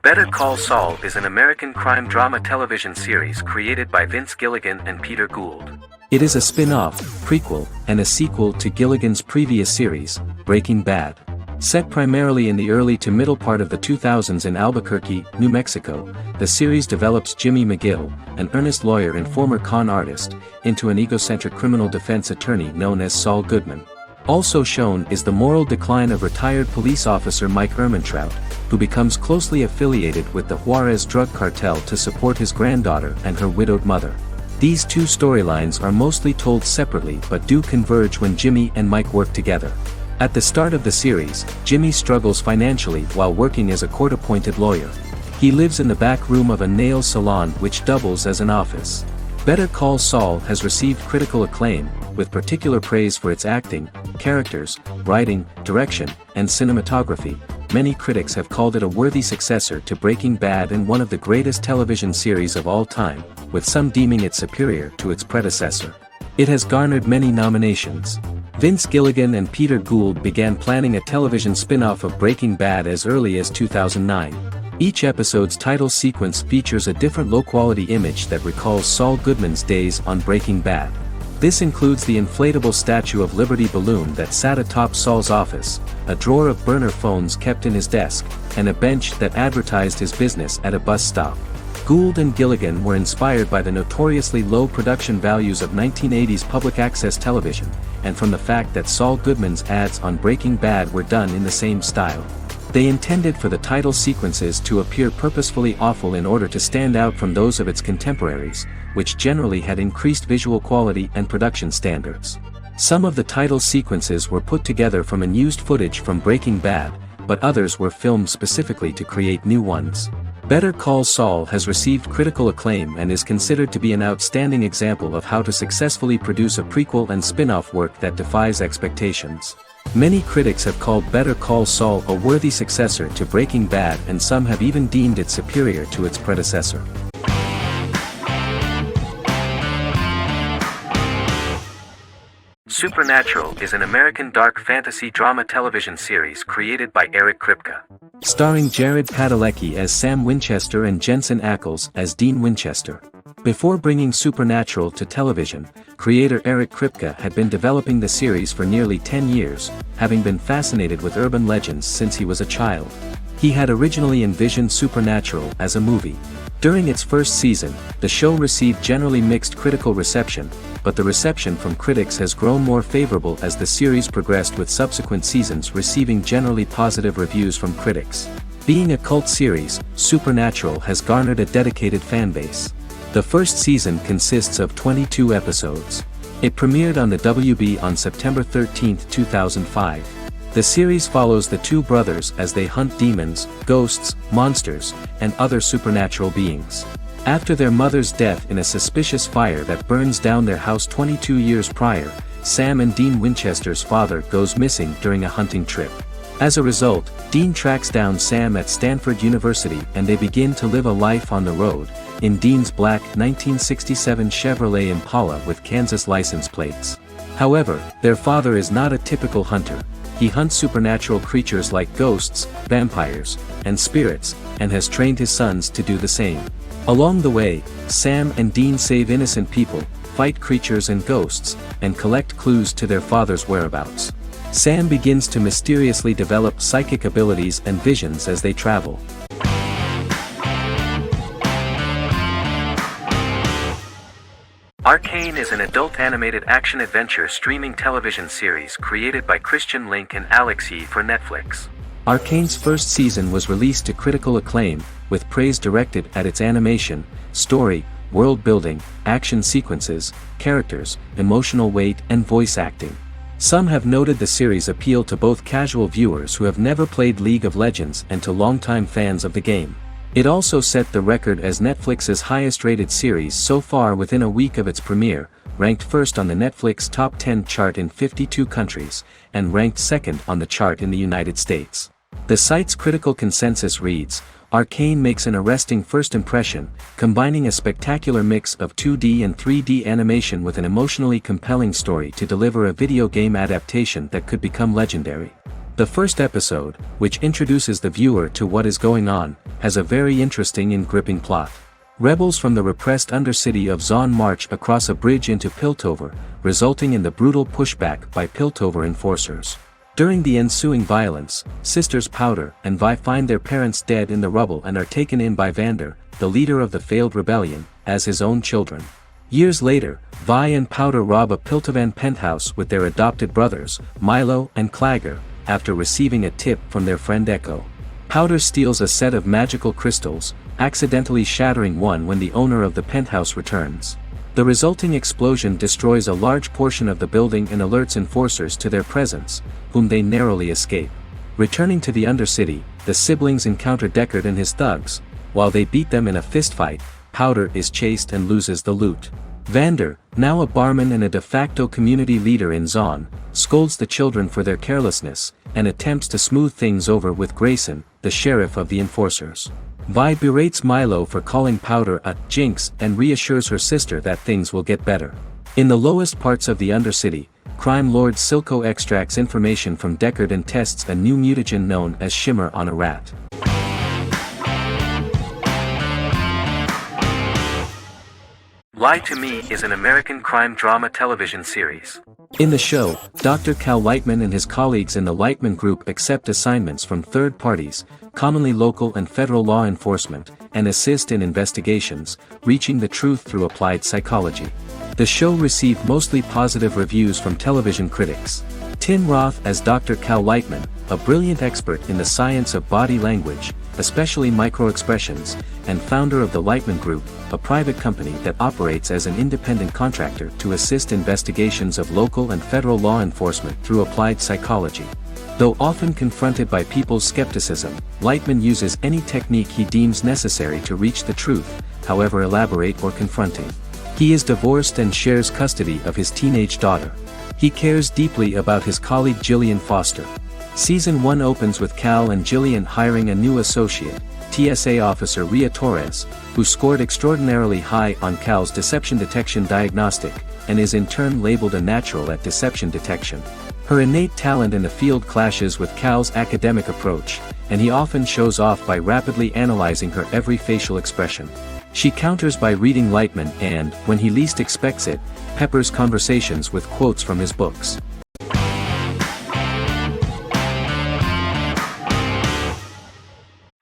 Better Call Saul is an American crime drama television series created by Vince Gilligan and Peter Gould. It is a spin-off, prequel, and a sequel to Gilligan's previous series, Breaking Bad. Set primarily in the early to middle part of the 2000s in Albuquerque, New Mexico, the series develops Jimmy McGill, an earnest lawyer and former con artist, into an egocentric criminal defense attorney known as Saul Goodman. Also shown is the moral decline of retired police officer Mike Ehrmantraut, who becomes closely affiliated with the Juarez drug cartel to support his granddaughter and her widowed mother. These two storylines are mostly told separately but do converge when Jimmy and Mike work together. At the start of the series, Jimmy struggles financially while working as a court-appointed lawyer. He lives in the back room of a nail salon which doubles as an office. Better Call Saul has received critical acclaim, with particular praise for its acting, characters, writing, direction, and cinematography. Many critics have called it a worthy successor to Breaking Bad and one of the greatest television series of all time, with some deeming it superior to its predecessor. It has garnered many nominations. Vince Gilligan and Peter Gould began planning a television spin-off of Breaking Bad as early as 2009. Each episode's title sequence features a different low-quality image that recalls Saul Goodman's days on Breaking Bad. This includes the inflatable Statue of Liberty balloon that sat atop Saul's office, a drawer of burner phones kept in his desk, and a bench that advertised his business at a bus stop. Gould and Gilligan were inspired by the notoriously low production values of 1980s public access television, and from the fact that Saul Goodman's ads on Breaking Bad were done in the same style. They intended for the title sequences to appear purposefully awful in order to stand out from those of its contemporaries, which generally had increased visual quality and production standards. Some of the title sequences were put together from unused footage from Breaking Bad, but others were filmed specifically to create new ones. Better Call Saul has received critical acclaim and is considered to be an outstanding example of how to successfully produce a prequel and spin-off work that defies expectations. Many critics have called Better Call Saul a worthy successor to Breaking Bad, and some have even deemed it superior to its predecessor. Supernatural is an American dark fantasy drama television series created by Eric Kripke. Starring Jared Padalecki as Sam Winchester and Jensen Ackles as Dean Winchester. Before bringing Supernatural to television, creator Eric Kripke had been developing the series for nearly 10 years, having been fascinated with urban legends since he was a child. He had originally envisioned Supernatural as a movie. During its first season, the show received generally mixed critical reception, but the reception from critics has grown more favorable as the series progressed, with subsequent seasons receiving generally positive reviews from critics. Being a cult series, Supernatural has garnered a dedicated fanbase. The first season consists of 22 episodes. It premiered on the WB on September 13, 2005. The series follows the two brothers as they hunt demons, ghosts, monsters, and other supernatural beings. After their mother's death in a suspicious fire that burns down their house 22 years prior, Sam and Dean Winchester's father goes missing during a hunting trip. As a result, Dean tracks down Sam at Stanford University and they begin to live a life on the road, in Dean's black 1967 Chevrolet Impala with Kansas license plates. However, their father is not a typical hunter. He hunts supernatural creatures like ghosts, vampires, and spirits, and has trained his sons to do the same. Along the way, Sam and Dean save innocent people, fight creatures and ghosts, and collect clues to their father's whereabouts. Sam begins to mysteriously develop psychic abilities and visions as they travel. Arcane is an adult animated action-adventure streaming television series created by Christian Link and Alex Yee for Netflix. Arcane's first season was released to critical acclaim, with praise directed at its animation, story, world-building, action sequences, characters, emotional weight, and voice acting. Some have noted the series' appeal to both casual viewers who have never played League of Legends and to longtime fans of the game. It also set the record as Netflix's highest-rated series so far within a week of its premiere, ranked first on the Netflix Top 10 chart in 52 countries, and ranked second on the chart in the United States. The site's critical consensus reads, "Arcane makes an arresting first impression, combining a spectacular mix of 2D and 3D animation with an emotionally compelling story to deliver a video game adaptation that could become legendary." The first episode, which introduces the viewer to what is going on, has a very interesting and gripping plot. Rebels from the repressed undercity of Zon march across a bridge into Piltover, resulting in the brutal pushback by Piltover enforcers. During the ensuing violence, sisters Powder and Vi find their parents dead in the rubble and are taken in by Vander, the leader of the failed rebellion, as his own children. Years later, Vi and Powder rob a Piltovan penthouse with their adopted brothers, Milo and Clagger, after receiving a tip from their friend Echo. Powder steals a set of magical crystals, accidentally shattering one when the owner of the penthouse returns. The resulting explosion destroys a large portion of the building and alerts enforcers to their presence, whom they narrowly escape. Returning to the Undercity, the siblings encounter Deckard and his thugs. While they beat them in a fistfight, Powder is chased and loses the loot. Vander, now a barman and a de facto community leader in Zon, scolds the children for their carelessness, and attempts to smooth things over with Grayson, the sheriff of the enforcers. Vi berates Milo for calling Powder a jinx and reassures her sister that things will get better. In the lowest parts of the Undercity, crime lord Silco extracts information from Deckard and tests a new mutagen known as Shimmer on a rat. Lie to Me is an American crime drama television series. In the show, Dr. Cal Lightman and his colleagues in the Lightman Group accept assignments from third parties, commonly local and federal law enforcement, and assist in investigations, reaching the truth through applied psychology. The show received mostly positive reviews from television critics. Tim Roth as Dr. Cal Lightman, a brilliant expert in the science of body language, especially microexpressions, and founder of the Lightman Group, a private company that operates as an independent contractor to assist investigations of local and federal law enforcement through applied psychology. Though often confronted by people's skepticism, Lightman uses any technique he deems necessary to reach the truth, however elaborate or confronting. He is divorced and shares custody of his teenage daughter. He cares deeply about his colleague Gillian Foster. Season 1 opens with Cal and Gillian hiring a new associate, TSA officer Rhea Torres, who scored extraordinarily high on Cal's deception detection diagnostic, and is in turn labeled a natural at deception detection. Her innate talent in the field clashes with Cal's academic approach, and he often shows off by rapidly analyzing her every facial expression. She counters by reading Lightman and, when he least expects it, peppers conversations with quotes from his books.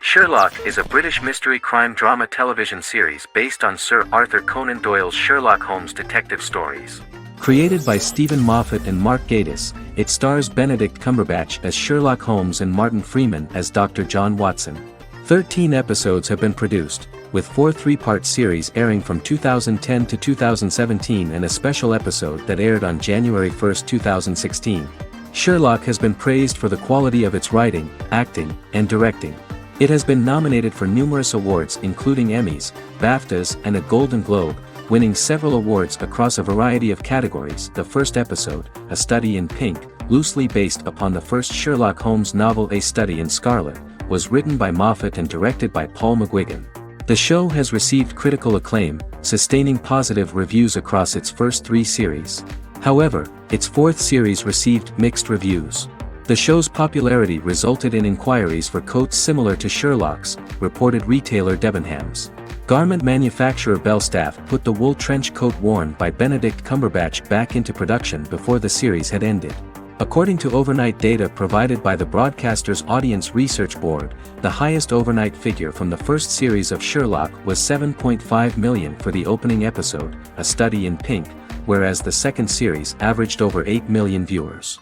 Sherlock is a British mystery crime drama television series based on Sir Arthur Conan Doyle's Sherlock Holmes detective stories. Created by Stephen Moffat and Mark Gatiss, it stars Benedict Cumberbatch as Sherlock Holmes and Martin Freeman as Dr. John Watson. 13 episodes have been produced, with 4 three-part series airing from 2010 to 2017 and a special episode that aired on January 1, 2016. Sherlock has been praised for the quality of its writing, acting, and directing. It has been nominated for numerous awards including Emmys, BAFTAs, and a Golden Globe, winning several awards across a variety of categories. The first episode, A Study in Pink, loosely based upon the first Sherlock Holmes novel A Study in Scarlet, was written by Moffat and directed by Paul McGuigan. The show has received critical acclaim, sustaining positive reviews across its first 3 series. However, its 4th series received mixed reviews. The show's popularity resulted in inquiries for coats similar to Sherlock's, reported retailer Debenhams. Garment manufacturer Belstaff put the wool trench coat worn by Benedict Cumberbatch back into production before the series had ended. According to overnight data provided by the broadcaster's Audience Research Board, the highest overnight figure from the first series of Sherlock was 7.5 million for the opening episode, A Study in Pink, whereas the second series averaged over 8 million viewers.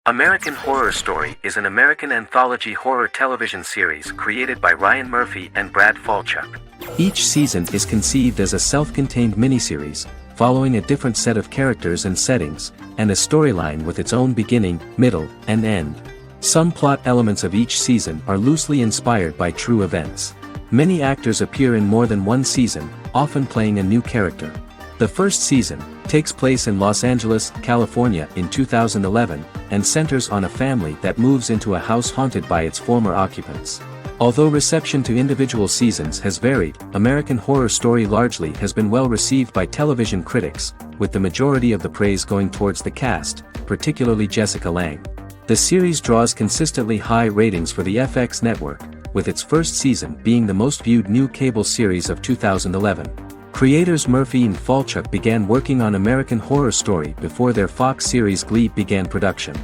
American Horror Story is an American anthology horror television series created by Ryan Murphy and Brad Falchuk. Each season is conceived as a self-contained miniseries, following a different set of characters and settings, and a storyline with its own beginning, middle, and end. Some plot elements of each season are loosely inspired by true events. Many actors appear in more than one season, often playing a new character. The first season takes place in Los Angeles, California in 2011, and centers on a family that moves into a house haunted by its former occupants. Although reception to individual seasons has varied, American Horror Story largely has been well received by television critics, with the majority of the praise going towards the cast, particularly Jessica Lange. The series draws consistently high ratings for the FX network, with its first season being the most viewed new cable series of 2011. Creators Murphy and Falchuk began working on American Horror Story before their Fox series Glee began production.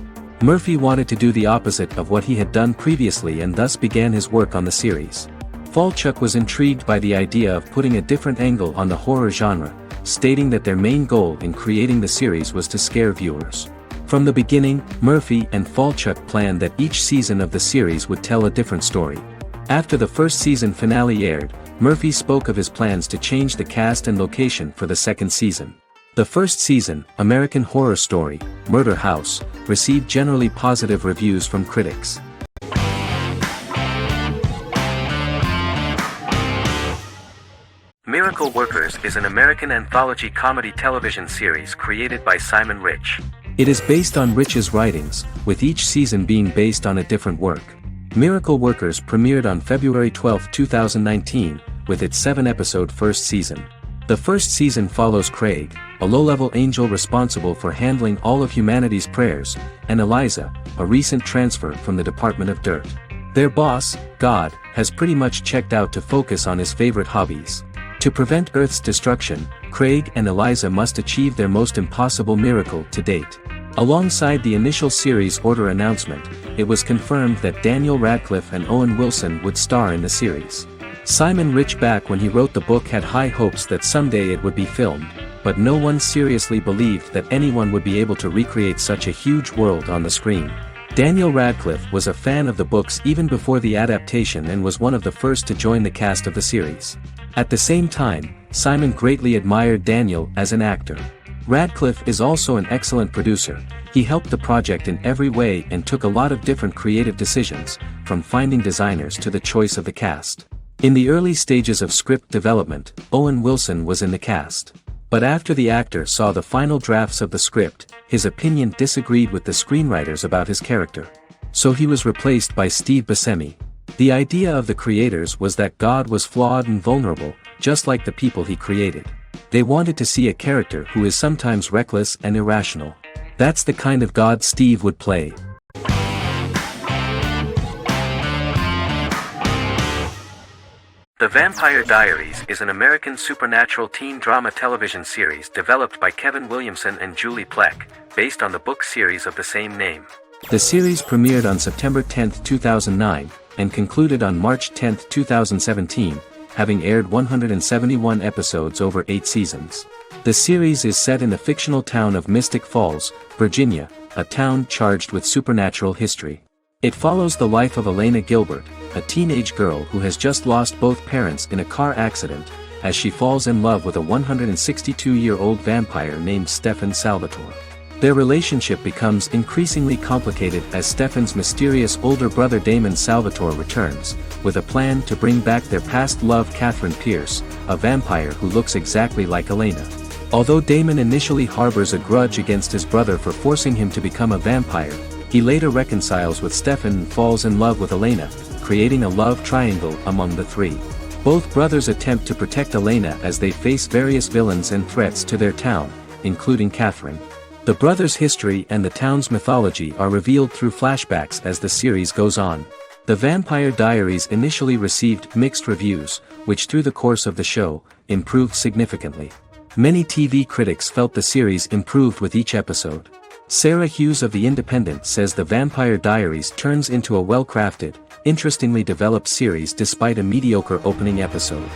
Murphy wanted to do the opposite of what he had done previously and thus began his work on the series. Falchuk was intrigued by the idea of putting a different angle on the horror genre, stating that their main goal in creating the series was to scare viewers. From the beginning, Murphy and Falchuk planned that each season of the series would tell a different story. After the first season finale aired, Murphy spoke of his plans to change the cast and location for the second season. The first season, American Horror Story, Murder House, received generally positive reviews from critics. Miracle Workers is an American anthology comedy television series created by Simon Rich. It is based on Rich's writings, with each season being based on a different work. Miracle Workers premiered on February 12, 2019, with its 7-episode first season. The first season follows Craig, a low-level angel responsible for handling all of humanity's prayers, and Eliza, a recent transfer from the Department of Dirt. Their boss, God, has pretty much checked out to focus on his favorite hobbies. To prevent Earth's destruction, Craig and Eliza must achieve their most impossible miracle to date. Alongside the initial series order announcement, it was confirmed that Daniel Radcliffe and Owen Wilson would star in the series. Simon Rich back when he wrote the book had high hopes that someday it would be filmed, but no one seriously believed that anyone would be able to recreate such a huge world on the screen. Daniel Radcliffe was a fan of the books even before the adaptation and was one of the first to join the cast of the series. At the same time, Simon greatly admired Daniel as an actor. Radcliffe is also an excellent producer. He helped the project in every way and took a lot of different creative decisions, from finding designers to the choice of the cast. In the early stages of script development, Owen Wilson was in the cast. But after the actor saw the final drafts of the script, his opinion disagreed with the screenwriters about his character. So he was replaced by Steve Buscemi. The idea of the creators was that God was flawed and vulnerable, just like the people he created. They wanted to see a character who is sometimes reckless and irrational. That's the kind of God Steve would play. The Vampire Diaries is an American supernatural teen drama television series developed by Kevin Williamson and Julie Plec, based on the book series of the same name. The series premiered on September 10, 2009, and concluded on March 10, 2017, having aired 171 episodes over 8 seasons. The series is set in the fictional town of Mystic Falls, Virginia, a town charged with supernatural history. It follows the life of Elena Gilbert, a teenage girl who has just lost both parents in a car accident, as she falls in love with a 162-year-old vampire named Stefan Salvatore. Their relationship becomes increasingly complicated as Stefan's mysterious older brother Damon Salvatore returns, with a plan to bring back their past love Catherine Pierce, a vampire who looks exactly like Elena. Although Damon initially harbors a grudge against his brother for forcing him to become a vampire, he later reconciles with Stefan and falls in love with Elena, creating a love triangle among the three. Both brothers attempt to protect Elena as they face various villains and threats to their town, including Catherine. The brothers' history and the town's mythology are revealed through flashbacks as the series goes on. The Vampire Diaries initially received mixed reviews, which through the course of the show, improved significantly. Many TV critics felt the series improved with each episode. Sarah Hughes of The Independent says The Vampire Diaries turns into a well-crafted, interestingly developed series despite a mediocre opening episode.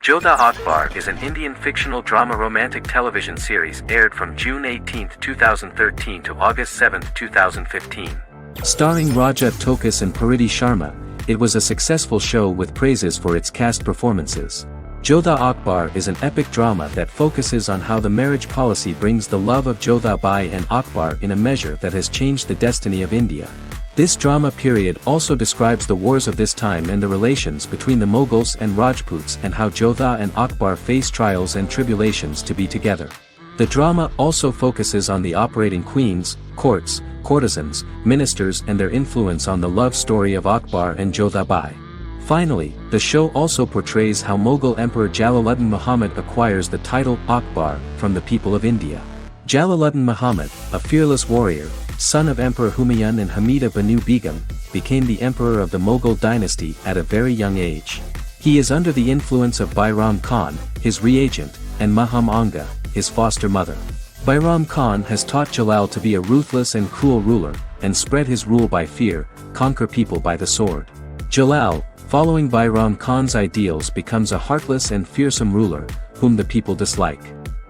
Jodha Akbar is an Indian fictional drama romantic television series aired from June 18, 2013 to August 7, 2015. Starring Raja Tokas and Pariti Sharma, it was a successful show with praises for its cast performances. Jodha Akbar is an epic drama that focuses on how the marriage policy brings the love of Jodha Bai and Akbar in a measure that has changed the destiny of India. This drama period also describes the wars of this time and the relations between the Mughals and Rajputs and how Jodha and Akbar face trials and tribulations to be together. The drama also focuses on the operating queens, courts, courtesans, ministers and their influence on the love story of Akbar and Jodha Bai. Finally, the show also portrays how Mughal Emperor Jalaluddin Muhammad acquires the title Akbar from the people of India. Jalaluddin Muhammad, a fearless warrior, son of Emperor Humayun and Hamida Banu Begum, became the emperor of the Mughal dynasty at a very young age. He is under the influence of Bairam Khan, his reagent, and Maham Anga, his foster mother. Bairam Khan has taught Jalal to be a ruthless and cruel ruler, and spread his rule by fear, conquer people by the sword. Jalal, following Bairam Khan's ideals, becomes a heartless and fearsome ruler, whom the people dislike.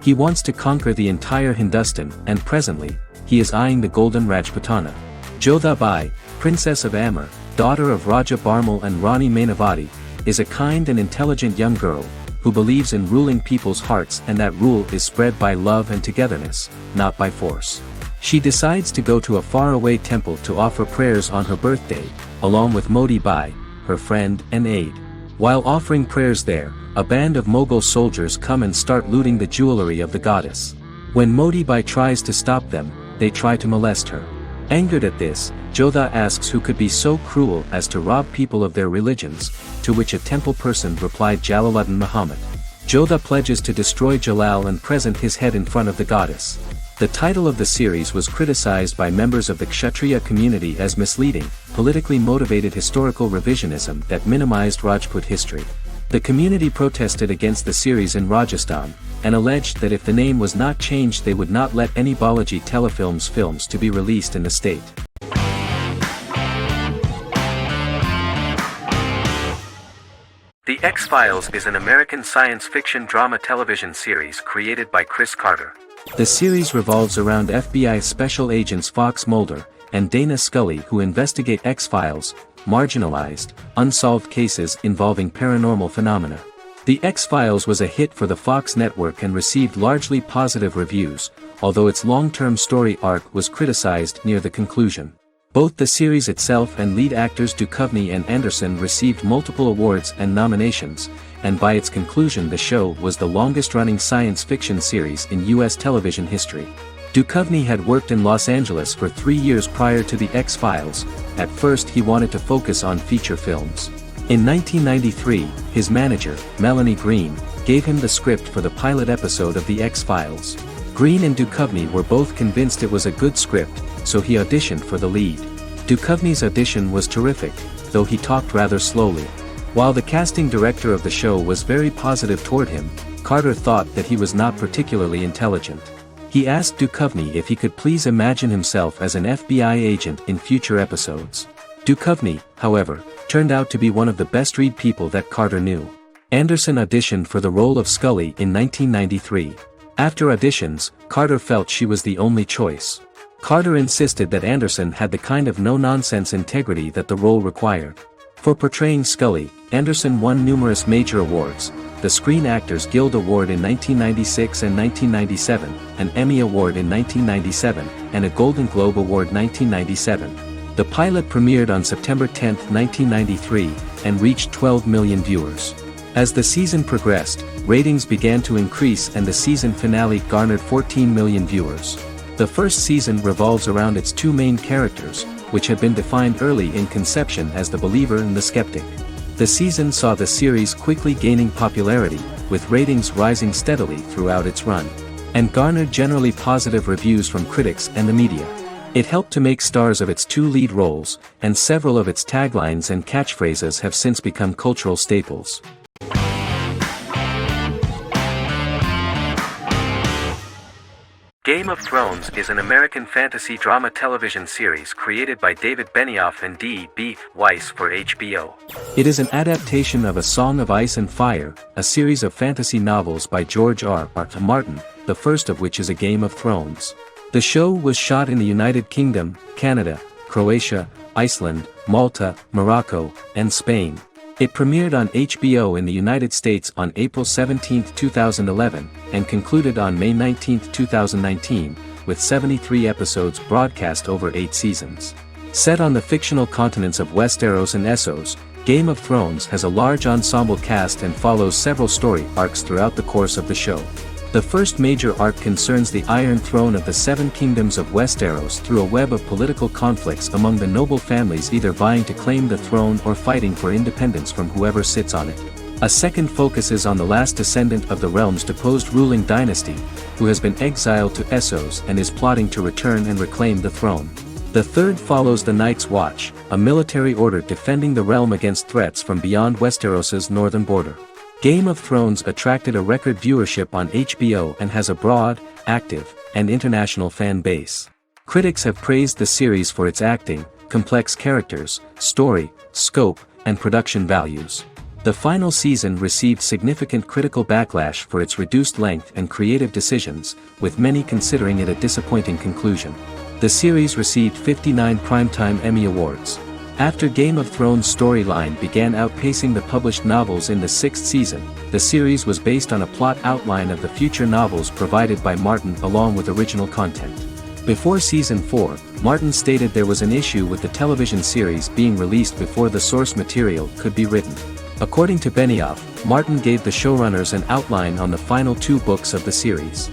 He wants to conquer the entire Hindustan, and presently, he is eyeing the golden Rajputana. Jodha Akbar, Princess of Amber, daughter of Raja Barmal and Rani Mainavati, is a kind and intelligent young girl, who believes in ruling people's hearts and that rule is spread by love and togetherness, not by force. She decides to go to a faraway temple to offer prayers on her birthday, along with Modi Bai, her friend and aide. While offering prayers there, a band of Mughal soldiers come and start looting the jewelry of the goddess. When Modi Bai tries to stop them, they try to molest her. Angered at this, Jodha asks who could be so cruel as to rob people of their religions, to which a temple person replied Jalaluddin Muhammad. Jodha pledges to destroy Jalal and present his head in front of the goddess. The title of the series was criticized by members of the Kshatriya community as misleading, politically motivated historical revisionism that minimized Rajput history. The community protested against the series in Rajasthan, and alleged that if the name was not changed they would not let any Balaji Telefilms films to be released in the state. The X-Files is an American science fiction drama television series created by Chris Carter. The series revolves around FBI special agents Fox Mulder and Dana Scully who investigate X-Files, marginalized, unsolved cases involving paranormal phenomena. The X-Files was a hit for the Fox network and received largely positive reviews, although its long-term story arc was criticized near the conclusion. Both the series itself and lead actors Duchovny and Anderson received multiple awards and nominations, and by its conclusion the show was the longest-running science fiction series in U.S. television history. Duchovny had worked in Los Angeles for 3 years prior to The X-Files. At first he wanted to focus on feature films. In 1993, his manager, Melanie Green, gave him the script for the pilot episode of The X-Files. Green and Duchovny were both convinced it was a good script, so he auditioned for the lead. Duchovny's audition was terrific, though he talked rather slowly. While the casting director of the show was very positive toward him, Carter thought that he was not particularly intelligent. He asked Duchovny if he could please imagine himself as an FBI agent in future episodes. Duchovny, however, turned out to be one of the best-read people that Carter knew. Anderson auditioned for the role of Scully in 1993. After auditions, Carter felt she was the only choice. Carter insisted that Anderson had the kind of no-nonsense integrity that the role required. For portraying Scully, Anderson won numerous major awards, the Screen Actors Guild Award in 1996 and 1997, an Emmy Award in 1997, and a Golden Globe Award 1997. The pilot premiered on September 10, 1993, and reached 12 million viewers. As the season progressed, ratings began to increase and the season finale garnered 14 million viewers. The first season revolves around its two main characters, which had been defined early in conception as the believer and the skeptic. The season saw the series quickly gaining popularity, with ratings rising steadily throughout its run, and garnered generally positive reviews from critics and the media. It helped to make stars of its two lead roles, and several of its taglines and catchphrases have since become cultural staples. Game of Thrones is an American fantasy drama television series created by David Benioff and D.B. Weiss for HBO. It is an adaptation of A Song of Ice and Fire, a series of fantasy novels by George R.R. Martin, the first of which is A Game of Thrones. The show was shot in the United Kingdom, Canada, Croatia, Iceland, Malta, Morocco, and Spain. It premiered on HBO in the United States on April 17, 2011, and concluded on May 19, 2019, with 73 episodes broadcast over 8 seasons. Set on the fictional continents of Westeros and Essos, Game of Thrones has a large ensemble cast and follows several story arcs throughout the course of the show. The first major arc concerns the Iron Throne of the Seven Kingdoms of Westeros through a web of political conflicts among the noble families either vying to claim the throne or fighting for independence from whoever sits on it. A second focuses on the last descendant of the realm's deposed ruling dynasty, who has been exiled to Essos and is plotting to return and reclaim the throne. The third follows the Night's Watch, a military order defending the realm against threats from beyond Westeros's northern border. Game of Thrones attracted a record viewership on HBO and has a broad, active, and international fan base. Critics have praised the series for its acting, complex characters, story, scope, and production values. The final season received significant critical backlash for its reduced length and creative decisions, with many considering it a disappointing conclusion. The series received 59 Primetime Emmy Awards. After Game of Thrones' storyline began outpacing the published novels in the sixth season, the series was based on a plot outline of the future novels provided by Martin along with original content. Before Season 4, Martin stated there was an issue with the television series being released before the source material could be written. According to Benioff, Martin gave the showrunners an outline on the final 2 books of the series.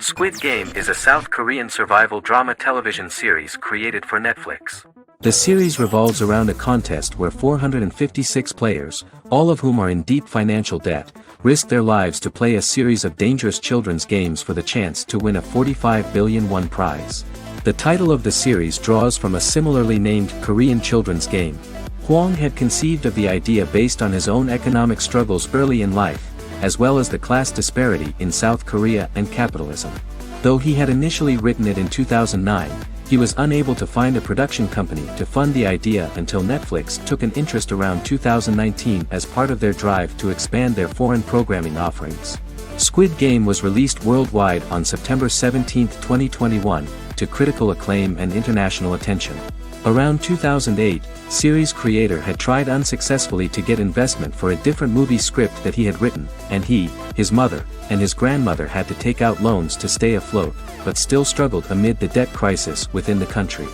Squid Game is a South Korean survival drama television series created for Netflix. The series revolves around a contest where 456 players, all of whom are in deep financial debt, risk their lives to play a series of dangerous children's games for the chance to win a 45 billion won prize. The title of the series draws from a similarly named Korean children's game. Hwang had conceived of the idea based on his own economic struggles early in life, as well as the class disparity in South Korea and capitalism. Though he had initially written it in 2009, he was unable to find a production company to fund the idea until Netflix took an interest around 2019 as part of their drive to expand their foreign programming offerings. Squid Game was released worldwide on September 17, 2021, to critical acclaim and international attention. Around 2008, series creator had tried unsuccessfully to get investment for a different movie script that he had written, and he, his mother, and his grandmother had to take out loans to stay afloat, but still struggled amid the debt crisis within the country.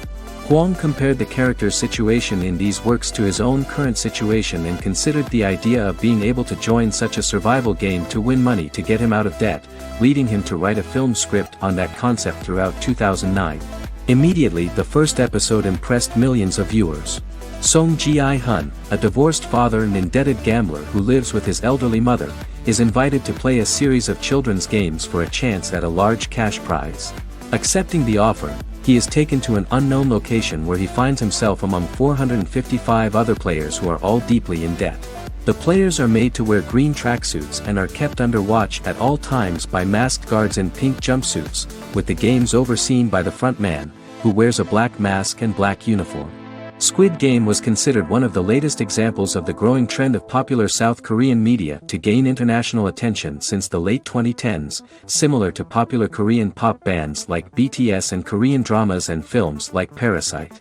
Hwang compared the character's situation in these works to his own current situation and considered the idea of being able to join such a survival game to win money to get him out of debt, leading him to write a film script on that concept throughout 2009. Immediately the first episode impressed millions of viewers. Song Ji-hun, a divorced father and indebted gambler who lives with his elderly mother, is invited to play a series of children's games for a chance at a large cash prize. Accepting the offer, he is taken to an unknown location where he finds himself among 455 other players who are all deeply in debt. The players are made to wear green tracksuits and are kept under watch at all times by masked guards in pink jumpsuits, with the games overseen by the front man, who wears a black mask and black uniform. Squid Game was considered one of the latest examples of the growing trend of popular South Korean media to gain international attention since the late 2010s, similar to popular Korean pop bands like BTS and Korean dramas and films like Parasite.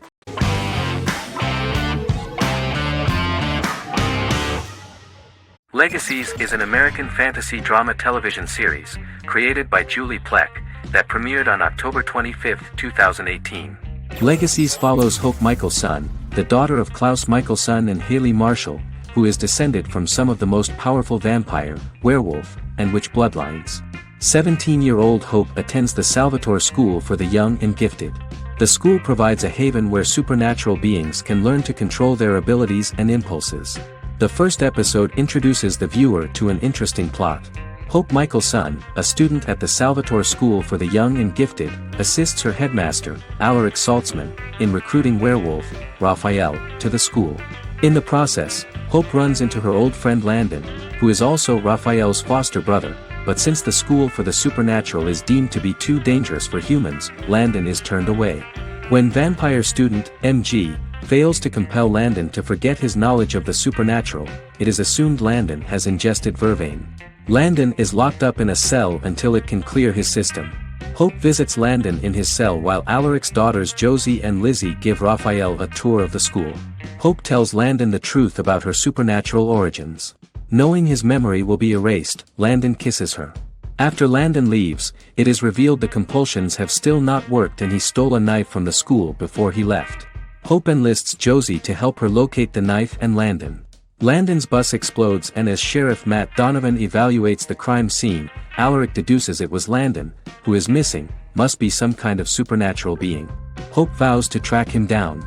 Legacies is an American fantasy drama television series, created by Julie Plec, that premiered on October 25, 2018. Legacies follows Hope Michelson, the daughter of Klaus Michelson and Haley Marshall, who is descended from some of the most powerful vampire, werewolf, and witch bloodlines. 17-year-old Hope attends the Salvatore School for the Young and Gifted. The school provides a haven where supernatural beings can learn to control their abilities and impulses. The first episode introduces the viewer to an interesting plot. Hope Michelson, a student at the Salvatore School for the Young and Gifted, assists her headmaster, Alaric Saltzman, in recruiting werewolf, Raphael, to the school. In the process, Hope runs into her old friend Landon, who is also Raphael's foster brother, but since the school for the supernatural is deemed to be too dangerous for humans, Landon is turned away. When vampire student, MG, fails to compel Landon to forget his knowledge of the supernatural, it is assumed Landon has ingested vervain. Landon is locked up in a cell until it can clear his system. Hope visits Landon in his cell while Alaric's daughters Josie and Lizzie give Raphael a tour of the school. Hope tells Landon the truth about her supernatural origins. Knowing his memory will be erased, Landon kisses her. After Landon leaves, it is revealed the compulsions have still not worked and he stole a knife from the school before he left. Hope enlists Josie to help her locate the knife and Landon. Landon's bus explodes and as Sheriff Matt Donovan evaluates the crime scene, Alaric deduces it was Landon, who is missing, must be some kind of supernatural being. Hope vows to track him down.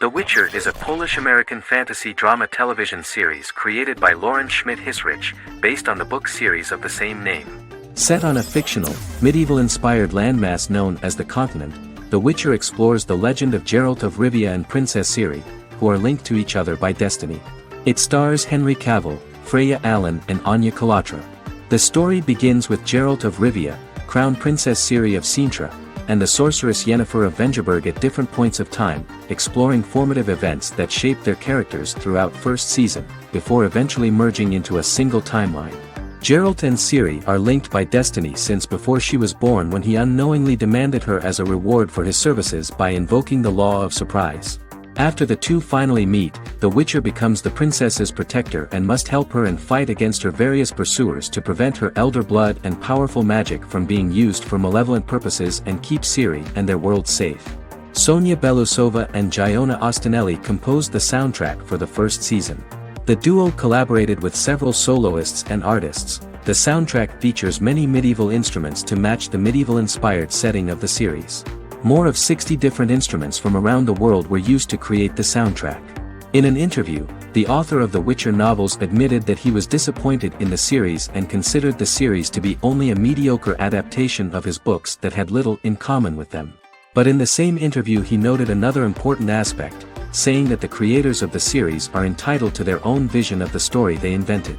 The Witcher is a Polish-American fantasy drama television series created by Lauren Schmidt-Hissrich, based on the book series of the same name. Set on a fictional, medieval-inspired landmass known as the Continent, The Witcher explores the legend of Geralt of Rivia and Princess Ciri, who are linked to each other by destiny. It stars Henry Cavill, Freya Allan and Anya Chalotra. The story begins with Geralt of Rivia, crowned Princess Ciri of Sintra, and the sorceress Yennefer of Vengerberg at different points of time, exploring formative events that shaped their characters throughout first season, before eventually merging into a single timeline. Geralt and Ciri are linked by destiny since before she was born, when he unknowingly demanded her as a reward for his services by invoking the law of surprise. After the two finally meet, the Witcher becomes the princess's protector and must help her and fight against her various pursuers to prevent her elder blood and powerful magic from being used for malevolent purposes and keep Ciri and their world safe. Sonia Belousova and Giona Ostinelli composed the soundtrack for the first season. The duo collaborated with several soloists and artists. The soundtrack features many medieval instruments to match the medieval-inspired setting of the series. More of 60 different instruments from around the world were used to create the soundtrack. In an interview, the author of the Witcher novels admitted that he was disappointed in the series and considered the series to be only a mediocre adaptation of his books that had little in common with them. But in the same interview he noted another important aspect, saying that the creators of the series are entitled to their own vision of the story they invented.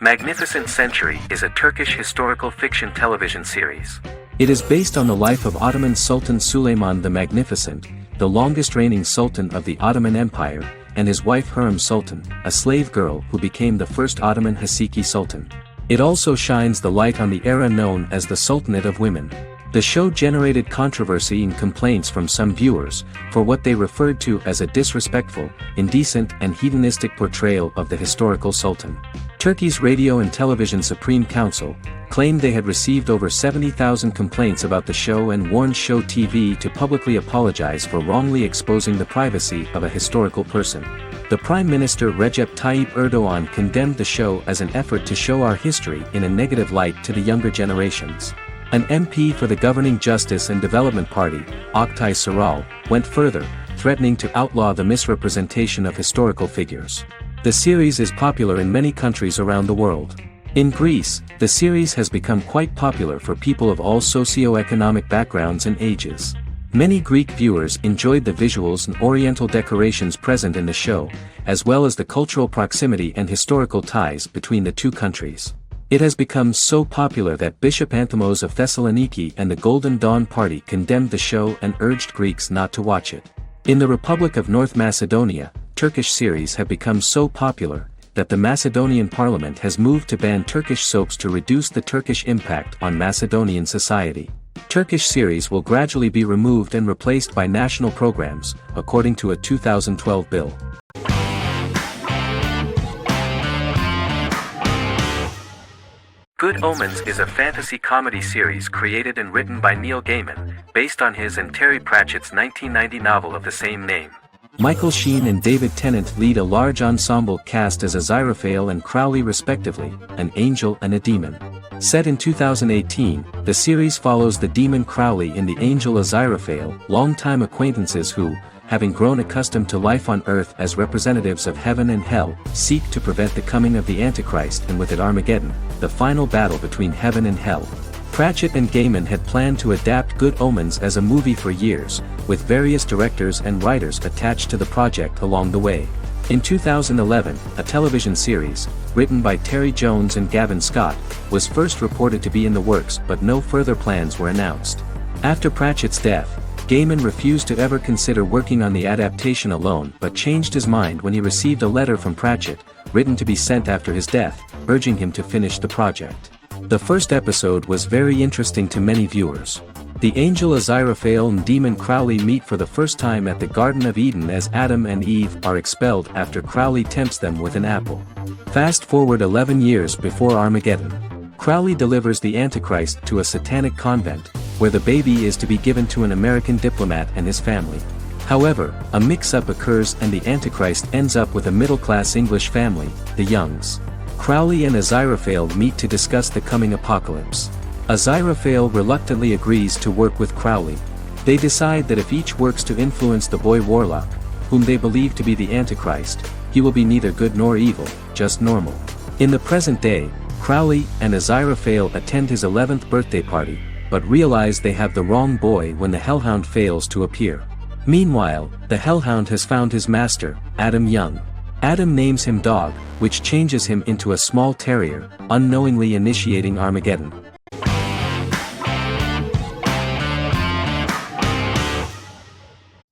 Magnificent Century is a Turkish historical fiction television series. It is based on the life of Ottoman Sultan Süleyman the Magnificent, the longest-reigning sultan of the Ottoman Empire, and his wife Hürrem Sultan, a slave girl who became the first Ottoman Haseki Sultan. It also shines the light on the era known as the Sultanate of Women. The show generated controversy and complaints from some viewers, for what they referred to as a disrespectful, indecent and hedonistic portrayal of the historical sultan. Turkey's Radio and Television Supreme Council claimed they had received over 70,000 complaints about the show and warned Show TV to publicly apologize for wrongly exposing the privacy of a historical person. The Prime Minister Recep Tayyip Erdogan condemned the show as an effort to show our history in a negative light to the younger generations. An MP for the governing Justice and Development Party, Oktay Saral, went further, threatening to outlaw the misrepresentation of historical figures. The series is popular in many countries around the world. In Greece, the series has become quite popular for people of all socio-economic backgrounds and ages. Many Greek viewers enjoyed the visuals and oriental decorations present in the show, as well as the cultural proximity and historical ties between the two countries. It has become so popular that Bishop Anthemos of Thessaloniki and the Golden Dawn Party condemned the show and urged Greeks not to watch it. In the Republic of North Macedonia, Turkish series have become so popular that the Macedonian parliament has moved to ban Turkish soaps to reduce the Turkish impact on Macedonian society. Turkish series will gradually be removed and replaced by national programs, according to a 2012 bill. Good Omens is a fantasy comedy series created and written by Neil Gaiman, based on his and Terry Pratchett's 1990 novel of the same name. Michael Sheen and David Tennant lead a large ensemble cast as Aziraphale and Crowley respectively, an angel and a demon. Set in 2018, the series follows the demon Crowley and the angel Aziraphale, longtime acquaintances who, having grown accustomed to life on Earth as representatives of heaven and hell, seek to prevent the coming of the Antichrist and with it Armageddon, the final battle between heaven and hell. Pratchett and Gaiman had planned to adapt Good Omens as a movie for years, with various directors and writers attached to the project along the way. In 2011, a television series, written by Terry Jones and Gavin Scott, was first reported to be in the works, but no further plans were announced. After Pratchett's death, Gaiman refused to ever consider working on the adaptation alone but changed his mind when he received a letter from Pratchett, written to be sent after his death, urging him to finish the project. The first episode was very interesting to many viewers. The angel Aziraphale and demon Crowley meet for the first time at the Garden of Eden as Adam and Eve are expelled after Crowley tempts them with an apple. Fast forward 11 years before Armageddon. Crowley delivers the Antichrist to a satanic convent, where the baby is to be given to an American diplomat and his family. However, a mix-up occurs and the Antichrist ends up with a middle-class English family, the Youngs. Crowley and Aziraphale meet to discuss the coming apocalypse. Aziraphale reluctantly agrees to work with Crowley. They decide that if each works to influence the boy Warlock, whom they believe to be the Antichrist, he will be neither good nor evil, just normal. In the present day, Crowley and Aziraphale attend his 11th birthday party, but realize they have the wrong boy when the Hellhound fails to appear. Meanwhile, the Hellhound has found his master, Adam Young. Adam names him Dog, which changes him into a small terrier, unknowingly initiating Armageddon.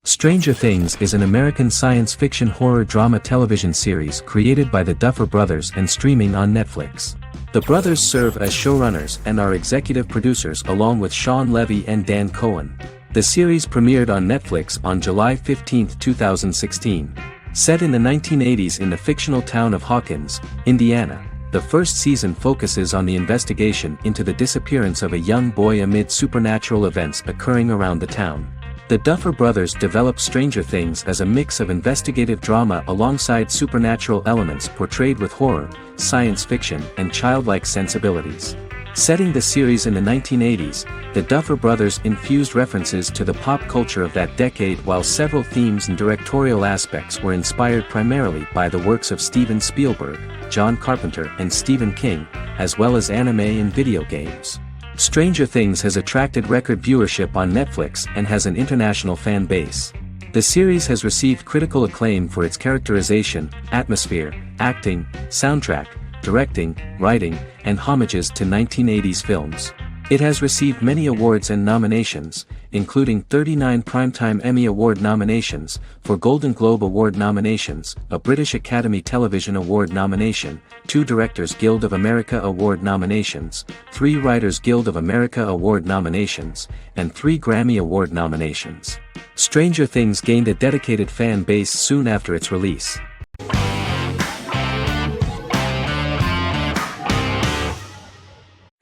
Stranger Things is an American science fiction horror drama television series created by the Duffer Brothers and streaming on Netflix. The brothers serve as showrunners and are executive producers along with Sean Levy and Dan Cohen. The series premiered on Netflix on July 15, 2016. Set in the 1980s in the fictional town of Hawkins, Indiana, the first season focuses on the investigation into the disappearance of a young boy amid supernatural events occurring around the town. The Duffer Brothers developed Stranger Things as a mix of investigative drama alongside supernatural elements portrayed with horror, science fiction, and childlike sensibilities. Setting the series in the 1980s, the Duffer Brothers infused references to the pop culture of that decade while several themes and directorial aspects were inspired primarily by the works of Steven Spielberg, John Carpenter and Stephen King, as well as anime and video games. Stranger Things has attracted record viewership on Netflix and has an international fan base. The series has received critical acclaim for its characterization, atmosphere, acting, soundtrack, directing, writing, and homages to 1980s films. It has received many awards and nominations, including 39 Primetime Emmy Award nominations, 4 Golden Globe Award nominations, a British Academy Television Award nomination, 2 Directors Guild of America Award nominations, 3 Writers Guild of America Award nominations, and 3 Grammy Award nominations. Stranger Things gained a dedicated fan base soon after its release.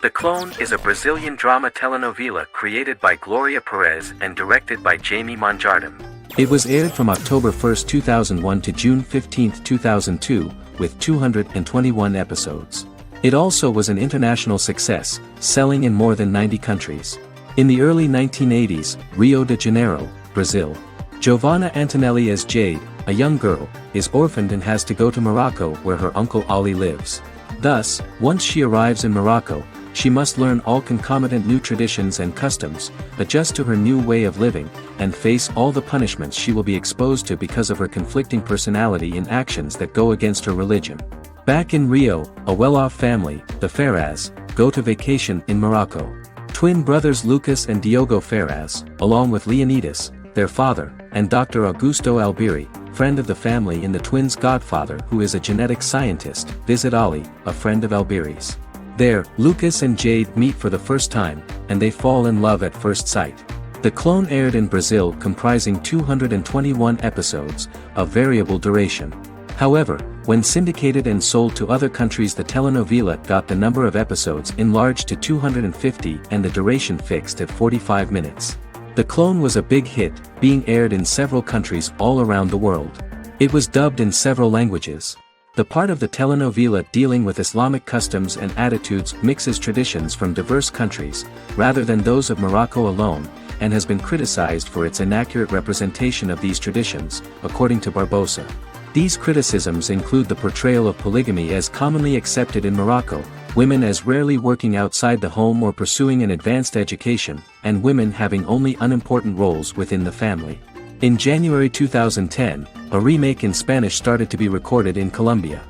The Clone is a Brazilian drama telenovela created by Gloria Perez and directed by Jamie Monjardim. It was aired from October 1, 2001 to June 15, 2002, with 221 episodes. It also was an international success, selling in more than 90 countries. In the early 1980s, Rio de Janeiro, Brazil. Giovanna Antonelli as Jade, a young girl, is orphaned and has to go to Morocco where her uncle Ali lives. Thus, once she arrives in Morocco, she must learn all concomitant new traditions and customs, adjust to her new way of living, and face all the punishments she will be exposed to because of her conflicting personality and actions that go against her religion. Back in Rio, a well-off family, the Ferraz, go to vacation in Morocco. Twin brothers Lucas and Diogo Ferraz, along with Leonidas, their father, and Dr. Augusto Albiri, friend of the family and the twins' godfather who is a genetic scientist, visit Ali, a friend of Albiri's. There, Lucas and Jade meet for the first time, and they fall in love at first sight. The Clone aired in Brazil comprising 221 episodes, of variable duration. However, when syndicated and sold to other countries, the telenovela got the number of episodes enlarged to 250 and the duration fixed at 45 minutes. The Clone was a big hit, being aired in several countries all around the world. It was dubbed in several languages. The part of the telenovela dealing with Islamic customs and attitudes mixes traditions from diverse countries, rather than those of Morocco alone, and has been criticized for its inaccurate representation of these traditions, according to Barbosa. These criticisms include the portrayal of polygamy as commonly accepted in Morocco, women as rarely working outside the home or pursuing an advanced education, and women having only unimportant roles within the family. In January 2010, a remake in Spanish started to be recorded in Colombia.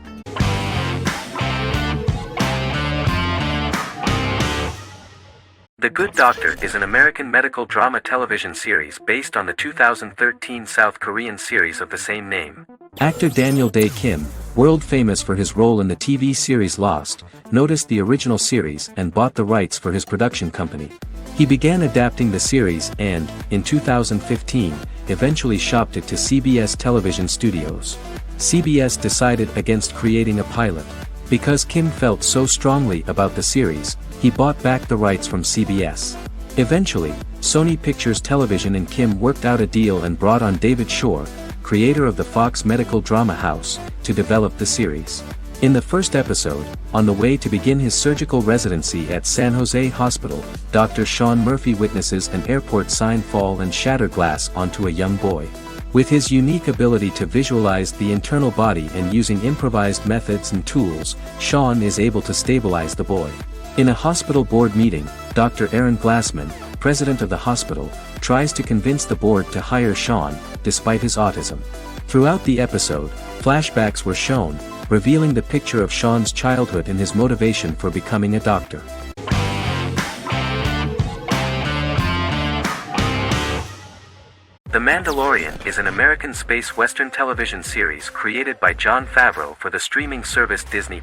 The Good Doctor is an American medical drama television series based on the 2013 South Korean series of the same name. Actor Daniel Dae Kim, world famous for his role in the TV series Lost, noticed the original series and bought the rights for his production company. He began adapting the series and, in 2015, eventually shopped it to CBS Television Studios. CBS decided against creating a pilot. Because Kim felt so strongly about the series, he bought back the rights from CBS. Eventually, Sony Pictures Television and Kim worked out a deal and brought on David Shore, creator of the Fox medical drama house, to develop the series. In the first episode, on the way to begin his surgical residency at San Jose Hospital, Dr. Sean Murphy witnesses an airport sign fall and shatter glass onto a young boy. With his unique ability to visualize the internal body and using improvised methods and tools, Sean is able to stabilize the boy. In a hospital board meeting, Dr. Aaron Glassman, president of the hospital, tries to convince the board to hire Sean, despite his autism. Throughout the episode, flashbacks were shown, revealing the picture of Sean's childhood and his motivation for becoming a doctor. The Mandalorian is an American space western television series created by Jon Favreau for the streaming service Disney+.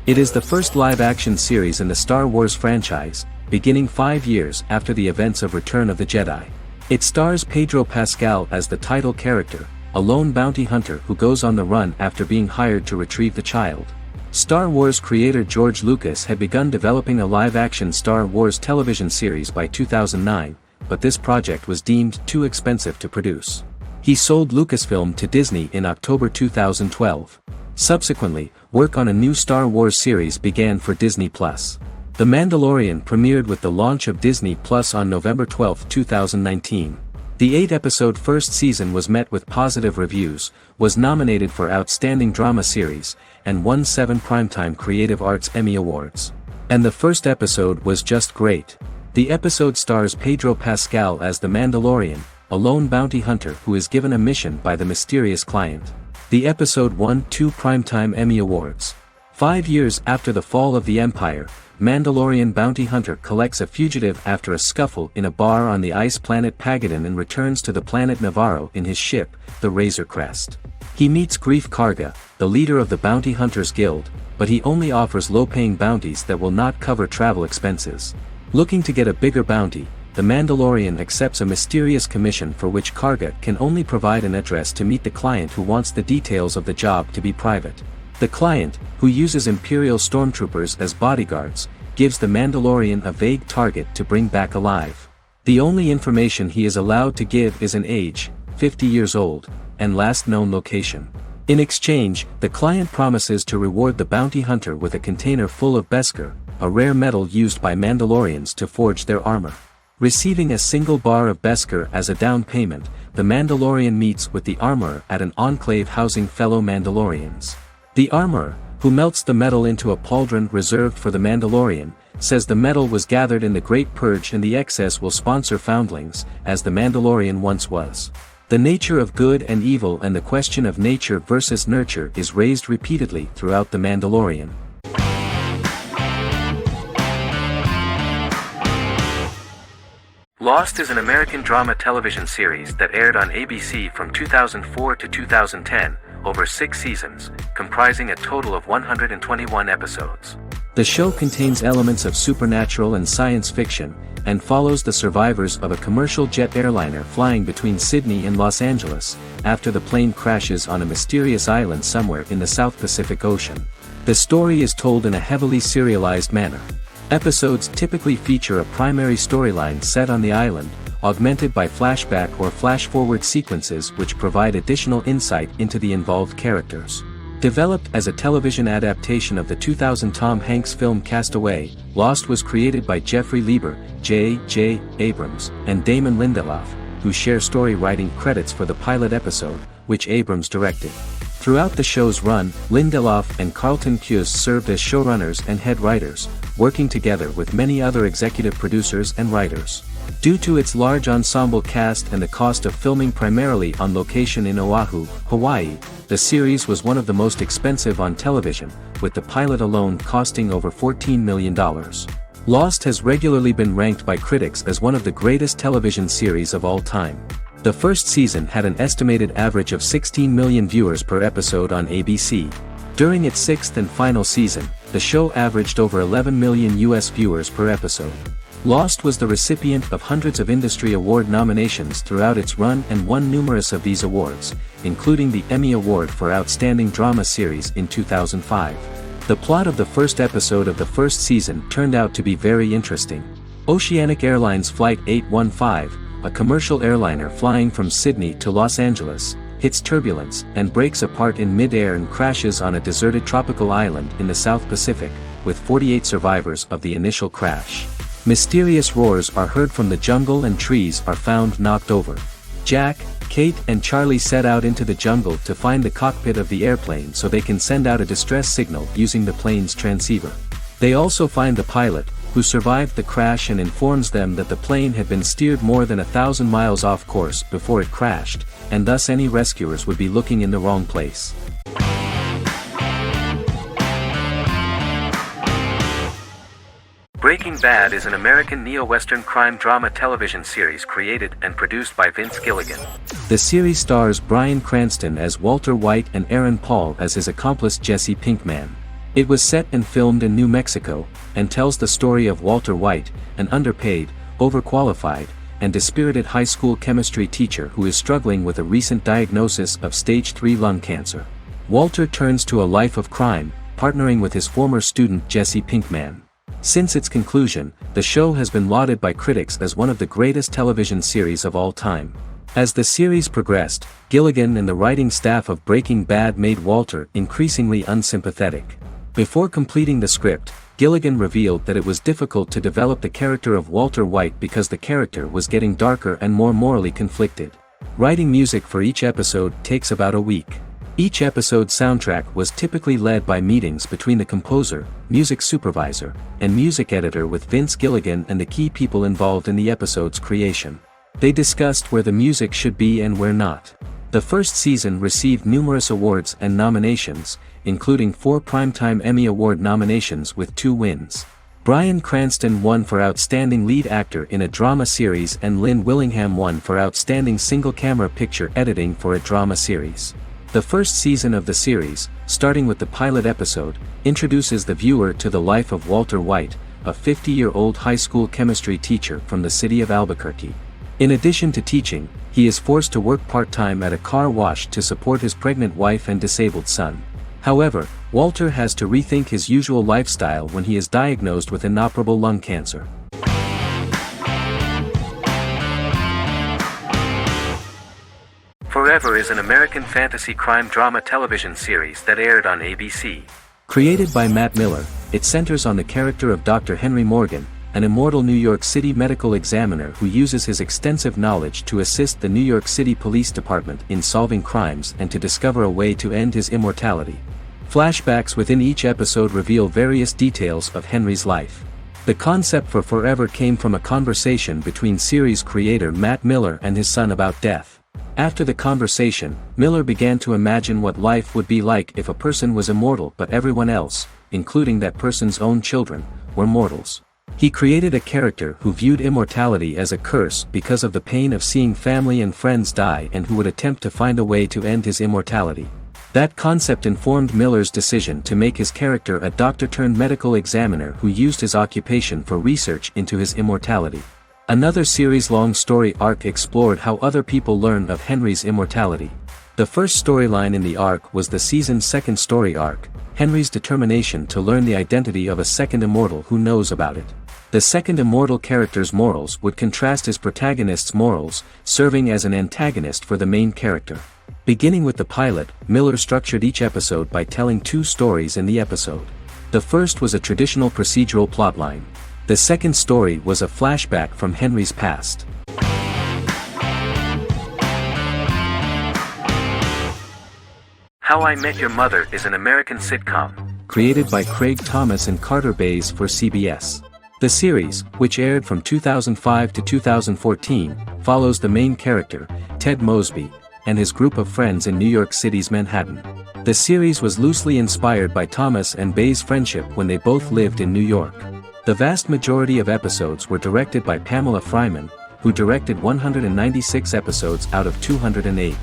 It is the first live-action series in the Star Wars franchise, beginning 5 years after the events of Return of the Jedi. It stars Pedro Pascal as the title character, a lone bounty hunter who goes on the run after being hired to retrieve the child. Star Wars creator George Lucas had begun developing a live-action Star Wars television series by 2009, but this project was deemed too expensive to produce. He sold Lucasfilm to Disney in October 2012. Subsequently, work on a new Star Wars series began for Disney+. The Mandalorian premiered with the launch of Disney+ on November 12, 2019. The 8-episode first season was met with positive reviews, was nominated for Outstanding Drama Series, and won 7 Primetime Creative Arts Emmy Awards. And the first episode was just great. The episode stars Pedro Pascal as the Mandalorian, a lone bounty hunter who is given a mission by the mysterious client. The episode won 2 Primetime Emmy Awards. 5 years after the fall of the Empire, Mandalorian bounty hunter collects a fugitive after a scuffle in a bar on the ice planet Pagadan and returns to the planet Navarro in his ship, the Razor Crest. He meets Greef Karga, the leader of the Bounty Hunters Guild, but he only offers low-paying bounties that will not cover travel expenses. Looking to get a bigger bounty, the Mandalorian accepts a mysterious commission for which Karga can only provide an address to meet the client who wants the details of the job to be private. The client, who uses Imperial stormtroopers as bodyguards, gives the Mandalorian a vague target to bring back alive. The only information he is allowed to give is an age, 50 years old, and last known location. In exchange, the client promises to reward the bounty hunter with a container full of Beskar, a rare metal used by Mandalorians to forge their armor. Receiving a single bar of Beskar as a down payment, the Mandalorian meets with the armorer at an enclave housing fellow Mandalorians. The armorer, who melts the metal into a pauldron reserved for the Mandalorian, says the metal was gathered in the Great Purge and the excess will sponsor foundlings, as the Mandalorian once was. The nature of good and evil and the question of nature versus nurture is raised repeatedly throughout The Mandalorian. Lost is an American drama television series that aired on ABC from 2004 to 2010, over 6 seasons, comprising a total of 121 episodes. The show contains elements of supernatural and science fiction, and follows the survivors of a commercial jet airliner flying between Sydney and Los Angeles, after the plane crashes on a mysterious island somewhere in the South Pacific Ocean. The story is told in a heavily serialized manner. Episodes typically feature a primary storyline set on the island, augmented by flashback or flash-forward sequences which provide additional insight into the involved characters. Developed as a television adaptation of the 2000 Tom Hanks film Castaway, Lost was created by Jeffrey Lieber, J.J. Abrams, and Damon Lindelof, who share story writing credits for the pilot episode, which Abrams directed. Throughout the show's run, Lindelof and Carlton Cuse served as showrunners and head writers, working together with many other executive producers and writers. Due to its large ensemble cast and the cost of filming primarily on location in Oahu, Hawaii, the series was one of the most expensive on television, with the pilot alone costing over $14 million. Lost has regularly been ranked by critics as one of the greatest television series of all time. The first season had an estimated average of 16 million viewers per episode on ABC. During its 6th and final season, the show averaged over 11 million US viewers per episode. Lost was the recipient of hundreds of industry award nominations throughout its run and won numerous of these awards, including the Emmy Award for Outstanding Drama Series in 2005. The plot of the first episode of the first season turned out to be very interesting. Oceanic Airlines Flight 815, a commercial airliner flying from Sydney to Los Angeles, hits turbulence and breaks apart in mid-air and crashes on a deserted tropical island in the South Pacific, with 48 survivors of the initial crash. Mysterious roars are heard from the jungle and trees are found knocked over. Jack, Kate and Charlie set out into the jungle to find the cockpit of the airplane so they can send out a distress signal using the plane's transceiver. They also find the pilot, who survived the crash and informs them that the plane had been steered more than 1,000 miles off course before it crashed, and thus any rescuers would be looking in the wrong place. Breaking Bad is an American neo-Western crime drama television series created and produced by Vince Gilligan. The series stars Bryan Cranston as Walter White and Aaron Paul as his accomplice Jesse Pinkman. It was set and filmed in New Mexico, and tells the story of Walter White, an underpaid, overqualified, and dispirited high school chemistry teacher who is struggling with a recent diagnosis of stage 3 lung cancer. Walter turns to a life of crime, partnering with his former student Jesse Pinkman. Since its conclusion, the show has been lauded by critics as one of the greatest television series of all time. As the series progressed, Gilligan and the writing staff of Breaking Bad made Walter increasingly unsympathetic. Before completing the script, Gilligan revealed that it was difficult to develop the character of Walter White because the character was getting darker and more morally conflicted. Writing music for each episode takes about a week. Each episode's soundtrack was typically led by meetings between the composer, music supervisor, and music editor with Vince Gilligan and the key people involved in the episode's creation. They discussed where the music should be and where not. The first season received numerous awards and nominations, including 4 Primetime Emmy Award nominations with 2 wins. Bryan Cranston won for Outstanding Lead Actor in a Drama Series and Lynn Willingham won for Outstanding Single-Camera Picture Editing for a Drama Series. The first season of the series, starting with the pilot episode, introduces the viewer to the life of Walter White, a 50-year-old high school chemistry teacher from the city of Albuquerque. In addition to teaching, he is forced to work part-time at a car wash to support his pregnant wife and disabled son. However, Walter has to rethink his usual lifestyle when he is diagnosed with inoperable lung cancer. Forever is an American fantasy crime drama television series that aired on ABC. Created by Matt Miller, it centers on the character of Dr. Henry Morgan, an immortal New York City medical examiner who uses his extensive knowledge to assist the New York City Police Department in solving crimes and to discover a way to end his immortality. Flashbacks within each episode reveal various details of Henry's life. The concept for Forever came from a conversation between series creator Matt Miller and his son about death. After the conversation, Miller began to imagine what life would be like if a person was immortal but everyone else, including that person's own children, were mortals. He created a character who viewed immortality as a curse because of the pain of seeing family and friends die and who would attempt to find a way to end his immortality. That concept informed Miller's decision to make his character a doctor-turned-medical examiner who used his occupation for research into his immortality. Another series-long story arc explored how other people learned of Henry's immortality. The first storyline in the arc was the season's second story arc, Henry's determination to learn the identity of a second immortal who knows about it. The second immortal character's morals would contrast his protagonist's morals, serving as an antagonist for the main character. Beginning with the pilot, Miller structured each episode by telling 2 stories in the episode. The first was a traditional procedural plotline. The second story was a flashback from Henry's past. How I Met Your Mother is an American sitcom, created by Craig Thomas and Carter Bays for CBS. The series, which aired from 2005 to 2014, follows the main character, Ted Mosby, and his group of friends in New York City's Manhattan. The series was loosely inspired by Thomas and Bays' friendship when they both lived in New York. The vast majority of episodes were directed by Pamela Fryman, who directed 196 episodes out of 208.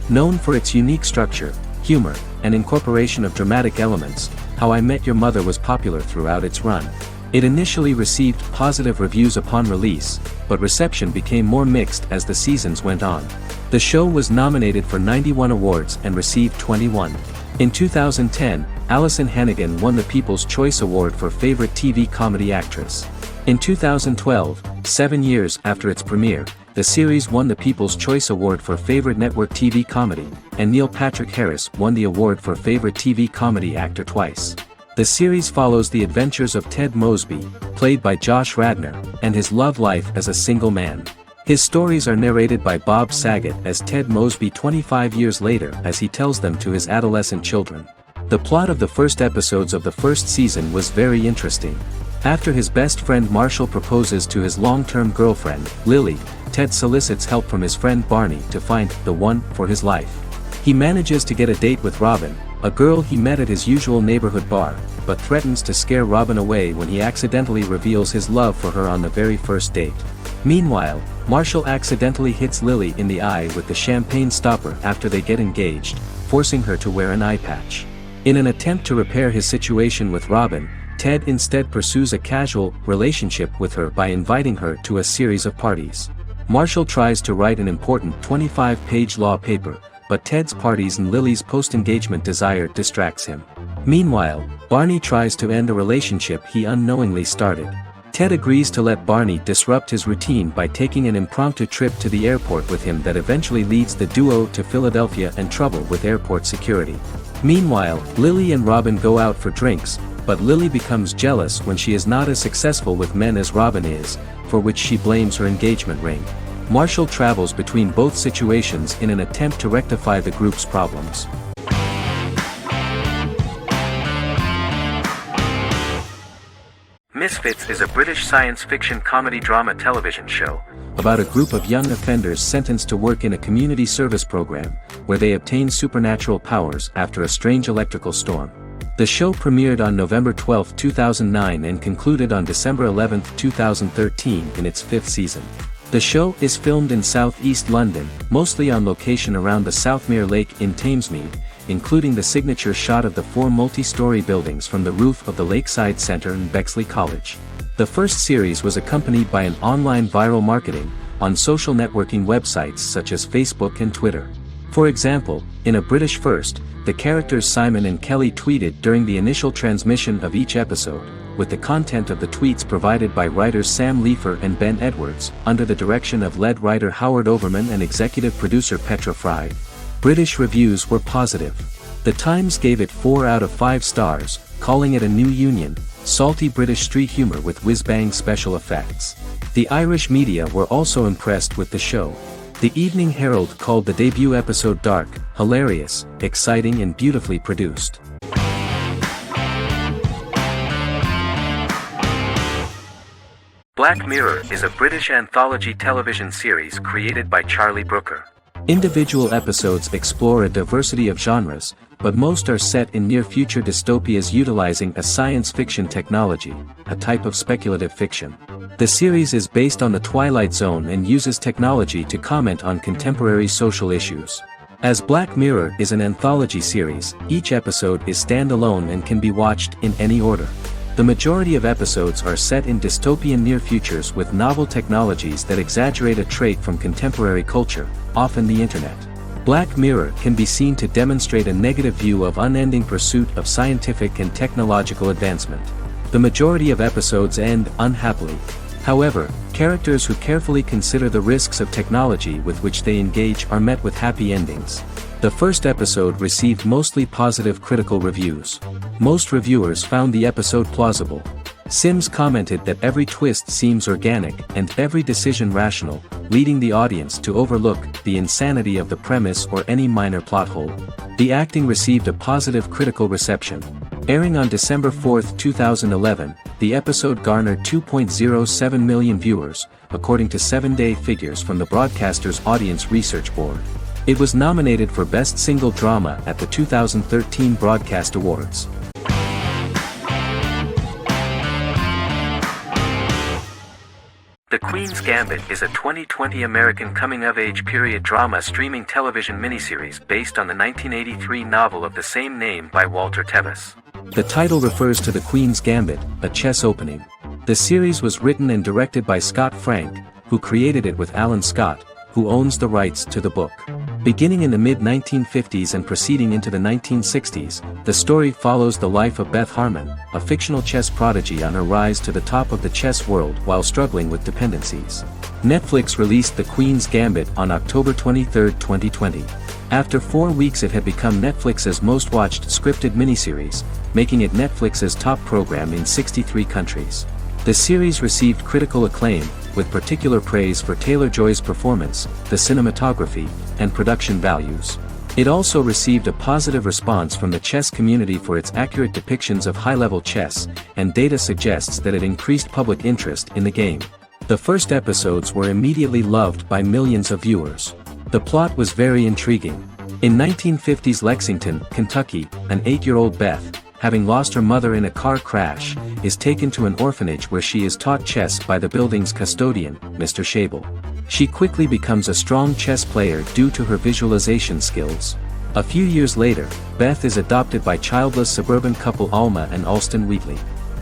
Known for its unique structure, humor, and incorporation of dramatic elements, How I Met Your Mother was popular throughout its run. It initially received positive reviews upon release, but reception became more mixed as the seasons went on. The show was nominated for 91 awards and received 21. In 2010, Allison Hannigan won the People's Choice Award for Favorite TV Comedy Actress. In 2012, 7 years after its premiere, the series won the People's Choice Award for Favorite Network TV Comedy, and Neil Patrick Harris won the award for Favorite TV Comedy Actor twice. The series follows the adventures of Ted Mosby, played by Josh Radnor, and his love life as a single man. His stories are narrated by Bob Saget as Ted Mosby 25 years later as he tells them to his adolescent children. The plot of the first episodes of the first season was very interesting. After his best friend Marshall proposes to his long-term girlfriend, Lily, Ted solicits help from his friend Barney to find the one for his life. He manages to get a date with Robin, a girl he met at his usual neighborhood bar, but threatens to scare Robin away when he accidentally reveals his love for her on the very first date. Meanwhile, Marshall accidentally hits Lily in the eye with the champagne stopper after they get engaged, forcing her to wear an eye patch. In an attempt to repair his situation with Robin, Ted instead pursues a casual relationship with her by inviting her to a series of parties. Marshall tries to write an important 25-page law paper, but Ted's parties and Lily's post-engagement desire distracts him. Meanwhile, Barney tries to end a relationship he unknowingly started. Ted agrees to let Barney disrupt his routine by taking an impromptu trip to the airport with him that eventually leads the duo to Philadelphia and trouble with airport security. Meanwhile, Lily and Robin go out for drinks, but Lily becomes jealous when she is not as successful with men as Robin is, for which she blames her engagement ring. Marshall travels between both situations in an attempt to rectify the group's problems. Misfits is a British science fiction comedy drama television show about a group of young offenders sentenced to work in a community service program, where they obtain supernatural powers after a strange electrical storm. The show premiered on November 12, 2009 and concluded on December 11, 2013 in its 5th season. The show is filmed in southeast London, mostly on location around the Southmere Lake in Thamesmead, including the signature shot of the 4 multi-story buildings from the roof of the Lakeside Centre in Bexley College. The first series was accompanied by an online viral marketing on social networking websites such as Facebook and Twitter. For example, in a British first, the characters Simon and Kelly tweeted during the initial transmission of each episode, with the content of the tweets provided by writers Sam Leifer and Ben Edwards, under the direction of lead writer Howard Overman and executive producer Petra Fry. British reviews were positive. The Times gave it 4 out of 5 stars, calling it a new union, salty British street humor with whiz-bang special effects. The Irish media were also impressed with the show. The Evening Herald called the debut episode dark, hilarious, exciting and beautifully produced. Black Mirror is a British anthology television series created by Charlie Brooker. Individual episodes explore a diversity of genres, but most are set in near-future dystopias utilizing a science fiction technology, a type of speculative fiction. The series is based on the Twilight Zone and uses technology to comment on contemporary social issues. As Black Mirror is an anthology series, each episode is standalone and can be watched in any order. The majority of episodes are set in dystopian near futures with novel technologies that exaggerate a trait from contemporary culture, often the internet. Black Mirror can be seen to demonstrate a negative view of unending pursuit of scientific and technological advancement. The majority of episodes end unhappily. However, characters who carefully consider the risks of technology with which they engage are met with happy endings. The first episode received mostly positive critical reviews. Most reviewers found the episode plausible. Sims commented that every twist seems organic and every decision rational, leading the audience to overlook the insanity of the premise or any minor plot hole. The acting received a positive critical reception. Airing on December 4, 2011, the episode garnered 2.07 million viewers, according to 7-day figures from the broadcaster's Audience Research Board. It was nominated for Best Single Drama at the 2013 Broadcast Awards. The Queen's Gambit is a 2020 American coming-of-age period drama streaming television miniseries based on the 1983 novel of the same name by Walter Tevis. The title refers to the Queen's Gambit, a chess opening. The series was written and directed by Scott Frank, who created it with Alan Scott, who owns the rights to the book. Beginning in the mid-1950s and proceeding into the 1960s, the story follows the life of Beth Harmon, a fictional chess prodigy on her rise to the top of the chess world while struggling with dependencies. Netflix released The Queen's Gambit on October 23, 2020. After 4 weeks it had become Netflix's most-watched scripted miniseries, making it Netflix's top program in 63 countries. The series received critical acclaim, with particular praise for Taylor-Joy's performance, the cinematography, and production values. It also received a positive response from the chess community for its accurate depictions of high-level chess, and data suggests that it increased public interest in the game. The first episodes were immediately loved by millions of viewers. The plot was very intriguing. In 1950s Lexington, Kentucky, an 8-year-old Beth, having lost her mother in a car crash, is taken to an orphanage where she is taught chess by the building's custodian, Mr. Schabel. She quickly becomes a strong chess player due to her visualization skills. A few years later, Beth is adopted by childless suburban couple Alma and Alston Wheatley.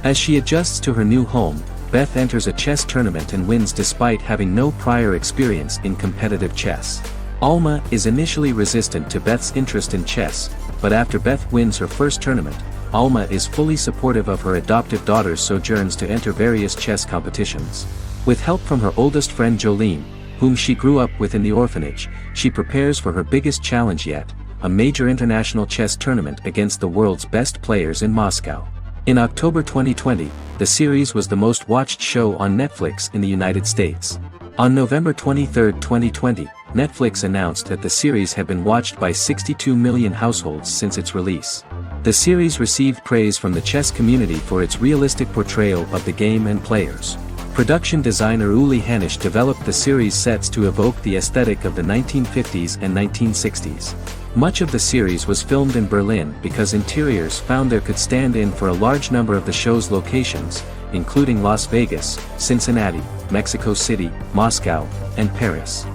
As she adjusts to her new home, Beth enters a chess tournament and wins despite having no prior experience in competitive chess. Alma is initially resistant to Beth's interest in chess, but after Beth wins her first tournament, Alma is fully supportive of her adoptive daughter's sojourns to enter various chess competitions. With help from her oldest friend Jolene, whom she grew up with in the orphanage, she prepares for her biggest challenge yet, a major international chess tournament against the world's best players in Moscow. In October 2020, the series was the most watched show on Netflix in the United States. On November 23, 2020, Netflix announced that the series had been watched by 62 million households since its release. The series received praise from the chess community for its realistic portrayal of the game and players. Production designer Uli Hanisch developed the series' sets to evoke the aesthetic of the 1950s and 1960s. Much of the series was filmed in Berlin because interiors found there could stand in for a large number of the show's locations, including Las Vegas, Cincinnati, Mexico City, Moscow, and Paris.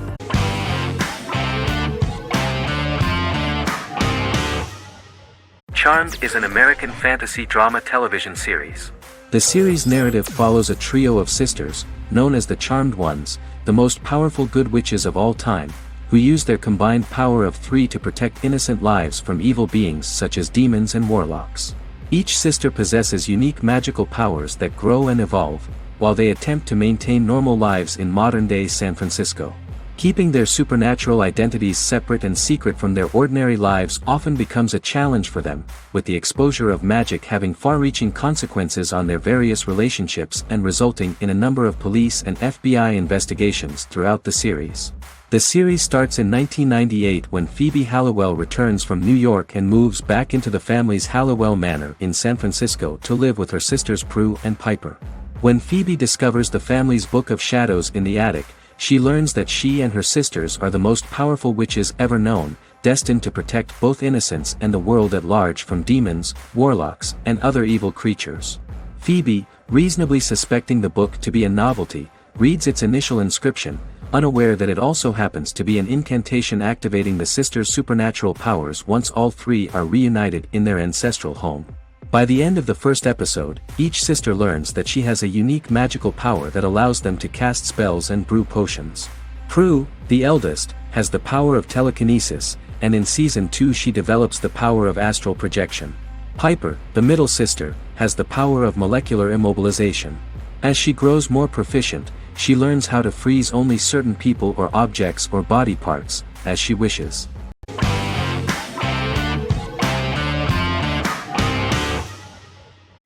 Charmed is an American fantasy drama television series. The series' narrative follows a trio of sisters, known as the Charmed Ones, the most powerful good witches of all time, who use their combined power of 3 to protect innocent lives from evil beings such as demons and warlocks. Each sister possesses unique magical powers that grow and evolve, while they attempt to maintain normal lives in modern-day San Francisco. Keeping their supernatural identities separate and secret from their ordinary lives often becomes a challenge for them, with the exposure of magic having far-reaching consequences on their various relationships and resulting in a number of police and FBI investigations throughout the series. The series starts in 1998 when Phoebe Halliwell returns from New York and moves back into the family's Halliwell Manor in San Francisco to live with her sisters Prue and Piper. When Phoebe discovers the family's Book of Shadows in the attic, she learns that she and her sisters are the most powerful witches ever known, destined to protect both innocents and the world at large from demons, warlocks, and other evil creatures. Phoebe, reasonably suspecting the book to be a novelty, reads its initial inscription, unaware that it also happens to be an incantation activating the sisters' supernatural powers once all 3 are reunited in their ancestral home. By the end of the first episode, each sister learns that she has a unique magical power that allows them to cast spells and brew potions. Prue, the eldest, has the power of telekinesis, and in Season 2 she develops the power of astral projection. Piper, the middle sister, has the power of molecular immobilization. As she grows more proficient, she learns how to freeze only certain people or objects or body parts, as she wishes.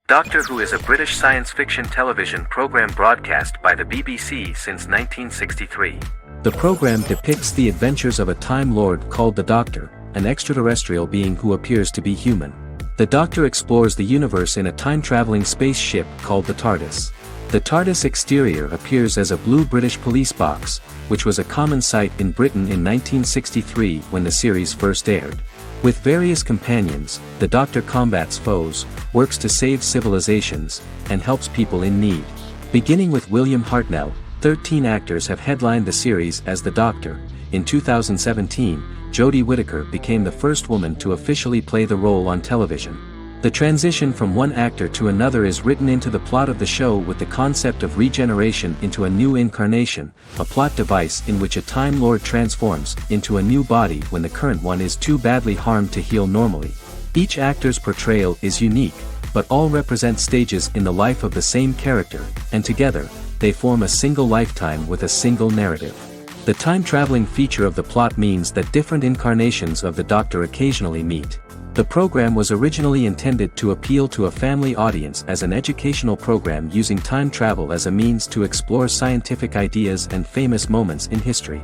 Doctor Who is a British science fiction television program broadcast by the BBC since 1963. The program depicts the adventures of a Time Lord called the Doctor, an extraterrestrial being who appears to be human. The Doctor explores the universe in a time-traveling spaceship called the TARDIS. The TARDIS exterior appears as a blue British police box, which was a common sight in Britain in 1963 when the series first aired. With various companions, the Doctor combats foes, works to save civilizations, and helps people in need. Beginning with William Hartnell, 13 actors have headlined the series as the Doctor. In 2017, Jodie Whittaker became the first woman to officially play the role on television. The transition from one actor to another is written into the plot of the show with the concept of regeneration into a new incarnation, a plot device in which a Time Lord transforms into a new body when the current one is too badly harmed to heal normally. Each actor's portrayal is unique, but all represent stages in the life of the same character, and together, they form a single lifetime with a single narrative. The time-traveling feature of the plot means that different incarnations of the Doctor occasionally meet. The program was originally intended to appeal to a family audience as an educational program using time travel as a means to explore scientific ideas and famous moments in history.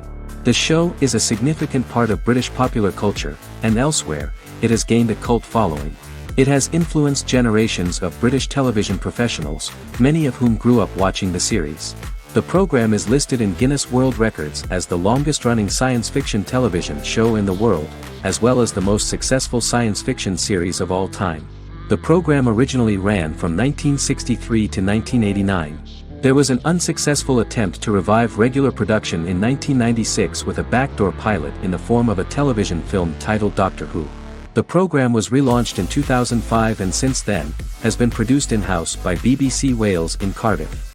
The show is a significant part of British popular culture, and elsewhere, it has gained a cult following. It has influenced generations of British television professionals, many of whom grew up watching the series. The program is listed in Guinness World Records as the longest-running science fiction television show in the world, as well as the most successful science fiction series of all time. The program originally ran from 1963 to 1989. There was an unsuccessful attempt to revive regular production in 1996 with a backdoor pilot in the form of a television film titled Doctor Who. The program was relaunched in 2005 and since then, has been produced in-house by BBC Wales in Cardiff.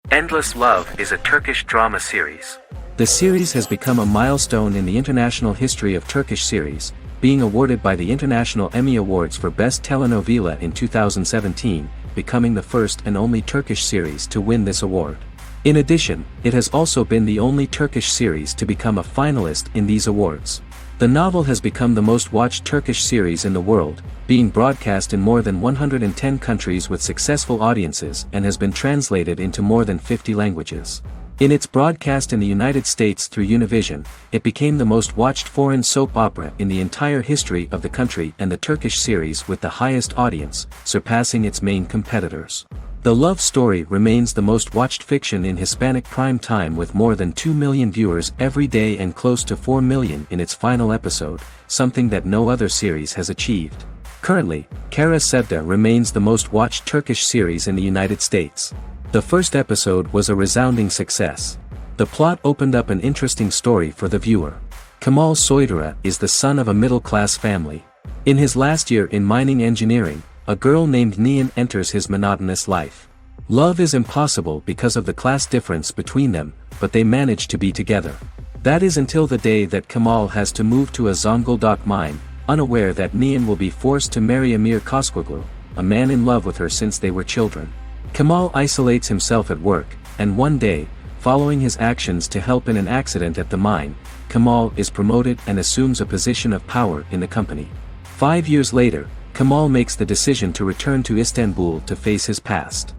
Endless Love is a Turkish drama series. The series has become a milestone in the international history of Turkish series, being awarded by the International Emmy Awards for Best Telenovela in 2017, becoming the first and only Turkish series to win this award. In addition, it has also been the only Turkish series to become a finalist in these awards. The novel has become the most watched Turkish series in the world, being broadcast in more than 110 countries with successful audiences and has been translated into more than 50 languages. In its broadcast in the United States through Univision, it became the most watched foreign soap opera in the entire history of the country and the Turkish series with the highest audience, surpassing its main competitors. The love story remains the most watched fiction in Hispanic prime time with more than 2 million viewers every day and close to 4 million in its final episode, something that no other series has achieved. Currently, Kara Sevda remains the most watched Turkish series in the United States. The first episode was a resounding success. The plot opened up an interesting story for the viewer. Kemal Soydura is the son of a middle-class family. In his last year in mining engineering, a girl named Nihan enters his monotonous life. Love is impossible because of the class difference between them, but they manage to be together. That is until the day that Kemal has to move to a Zonguldak mine, unaware that Nihan will be forced to marry Amir Koskoglu, a man in love with her since they were children. Kemal isolates himself at work, and one day, following his actions to help in an accident at the mine, Kemal is promoted and assumes a position of power in the company. 5 years later, Kemal makes the decision to return to Istanbul to face his past.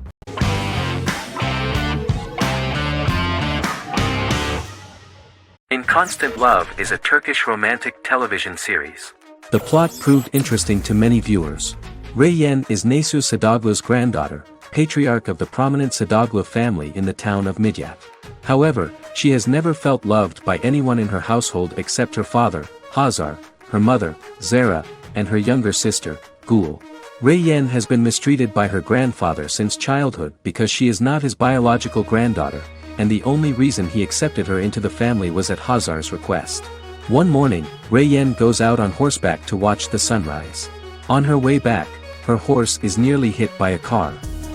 In Constant Love is a Turkish romantic television series. The plot proved interesting to many viewers. Reyyan is Nesu Sadoglu's granddaughter, patriarch of the prominent Sadoglu family in the town of Midyat. However, she has never felt loved by anyone in her household except her father, Hazar, her mother, Zara, and her younger sister, Gül. Reyyan has been mistreated by her grandfather since childhood because she is not his biological granddaughter, and the only reason he accepted her into the family was at Hazar's request. One morning, Reyyan goes out on horseback to watch the sunrise. On her way back, her horse is nearly hit by a car.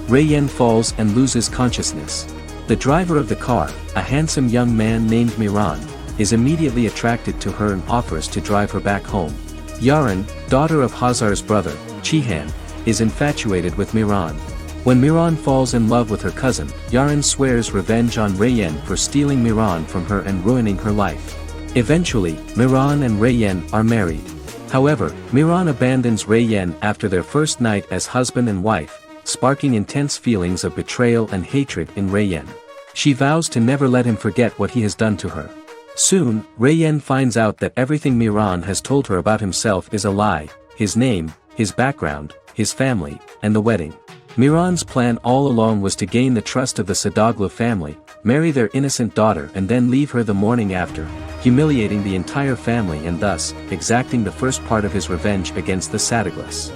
Reyyan falls and loses consciousness. The driver of the car, a handsome young man named Miran, is immediately attracted to her and offers to drive her back home. Yaren, daughter of Hazar's brother, Cihan, is infatuated with Miran. When Miran falls in love with her cousin, Yaren swears revenge on Reyyan for stealing Miran from her and ruining her life. Eventually, Miran and Reyyan are married. However, Miran abandons Reyyan after their first night as husband and wife, sparking intense feelings of betrayal and hatred in Reyyan. She vows to never let him forget what he has done to her. Soon, Reyyan finds out that everything Miran has told her about himself is a lie: his name, his background, his family, and the wedding. Miran's plan all along was to gain the trust of the Sadoglu family, marry their innocent daughter and then leave her the morning after, humiliating the entire family and thus, exacting the first part of his revenge against the Sadoglus.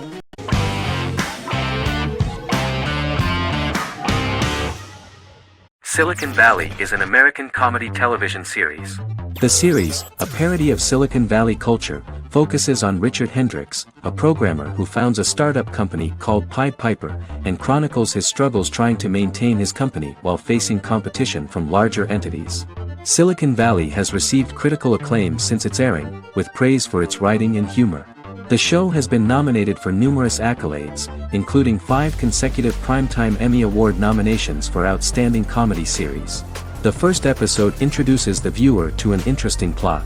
Silicon Valley is an American comedy television series. The series, a parody of Silicon Valley culture, focuses on Richard Hendricks, a programmer who founds a startup company called Pied Piper, and chronicles his struggles trying to maintain his company while facing competition from larger entities. Silicon Valley has received critical acclaim since its airing, with praise for its writing and humor. The show has been nominated for numerous accolades, including 5 consecutive Primetime Emmy Award nominations for Outstanding Comedy Series. The first episode introduces the viewer to an interesting plot.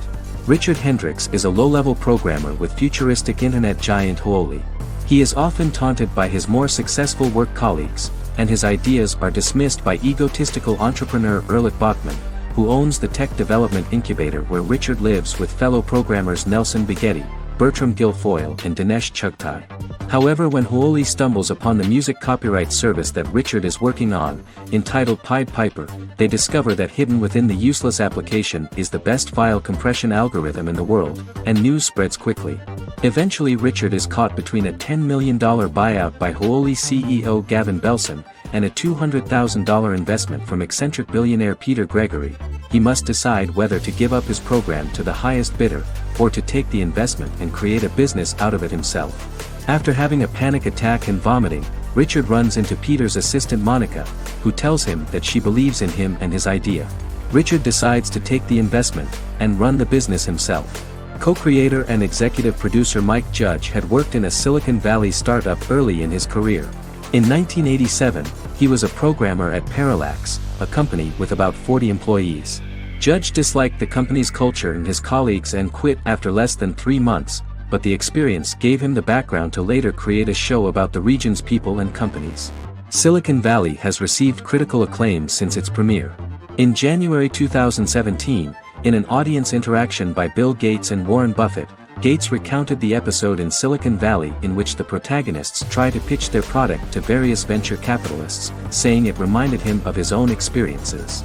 Richard Hendricks is a low-level programmer with futuristic internet giant Huawei. He is often taunted by his more successful work colleagues, and his ideas are dismissed by egotistical entrepreneur Erlich Bachman, who owns the tech development incubator where Richard lives with fellow programmers Nelson Bighetti, Bertram Guilfoyle and Dinesh Chugtai. However, when Hooli stumbles upon the music copyright service that Richard is working on, entitled Pied Piper, they discover that hidden within the useless application is the best file compression algorithm in the world, and news spreads quickly. Eventually Richard is caught between a $10 million buyout by Hooli CEO Gavin Belson, and a $200,000 investment from eccentric billionaire Peter Gregory. He must decide whether to give up his program to the highest bidder, or to take the investment and create a business out of it himself. After having a panic attack and vomiting, Richard runs into Peter's assistant Monica, who tells him that she believes in him and his idea. Richard decides to take the investment, and run the business himself. Co-creator and executive producer Mike Judge had worked in a Silicon Valley startup early in his career. In 1987, he was a programmer at Parallax, a company with about 40 employees. Judge disliked the company's culture and his colleagues and quit after less than 3 months, but the experience gave him the background to later create a show about the region's people and companies. Silicon Valley has received critical acclaim since its premiere. In January 2017, in an audience interaction by Bill Gates and Warren Buffett, Gates recounted the episode in Silicon Valley in which the protagonists try to pitch their product to various venture capitalists, saying it reminded him of his own experiences.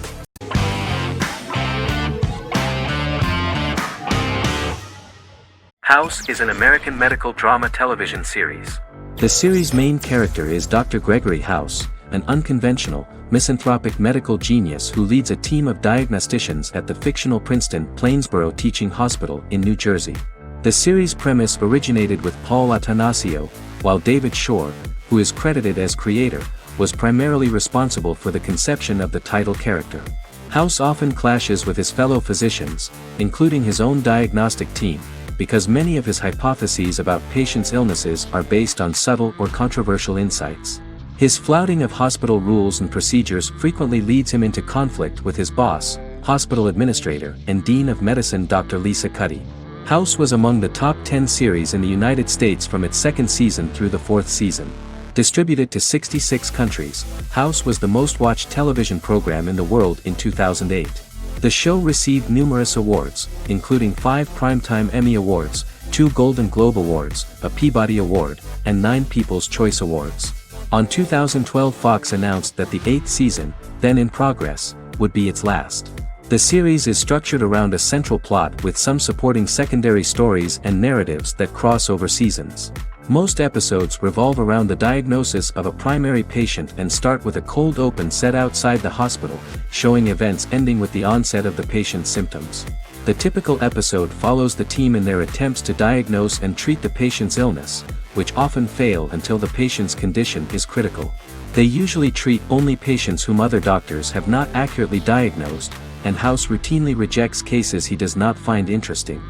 House is an American medical drama television series. The series' main character is Dr. Gregory House, an unconventional, misanthropic medical genius who leads a team of diagnosticians at the fictional Princeton Plainsboro Teaching Hospital in New Jersey. The series' premise originated with Paul Attanasio, while David Shore, who is credited as creator, was primarily responsible for the conception of the title character. House often clashes with his fellow physicians, including his own diagnostic team, because many of his hypotheses about patients' illnesses are based on subtle or controversial insights. His flouting of hospital rules and procedures frequently leads him into conflict with his boss, hospital administrator and dean of medicine Dr. Lisa Cuddy. House was among the top 10 series in the United States from its second season through the fourth season. Distributed to 66 countries, House was the most watched television program in the world in 2008. The show received numerous awards, including 5 Primetime Emmy Awards, 2 Golden Globe Awards, a Peabody Award, and 9 People's Choice Awards. On 2012, Fox announced that the 8th season, then in progress, would be its last. The series is structured around a central plot with some supporting secondary stories and narratives that cross over seasons. Most episodes revolve around the diagnosis of a primary patient and start with a cold open set outside the hospital, showing events ending with the onset of the patient's symptoms. The typical episode follows the team in their attempts to diagnose and treat the patient's illness, which often fail until the patient's condition is critical. They usually treat only patients whom other doctors have not accurately diagnosed, and House routinely rejects cases he does not find interesting.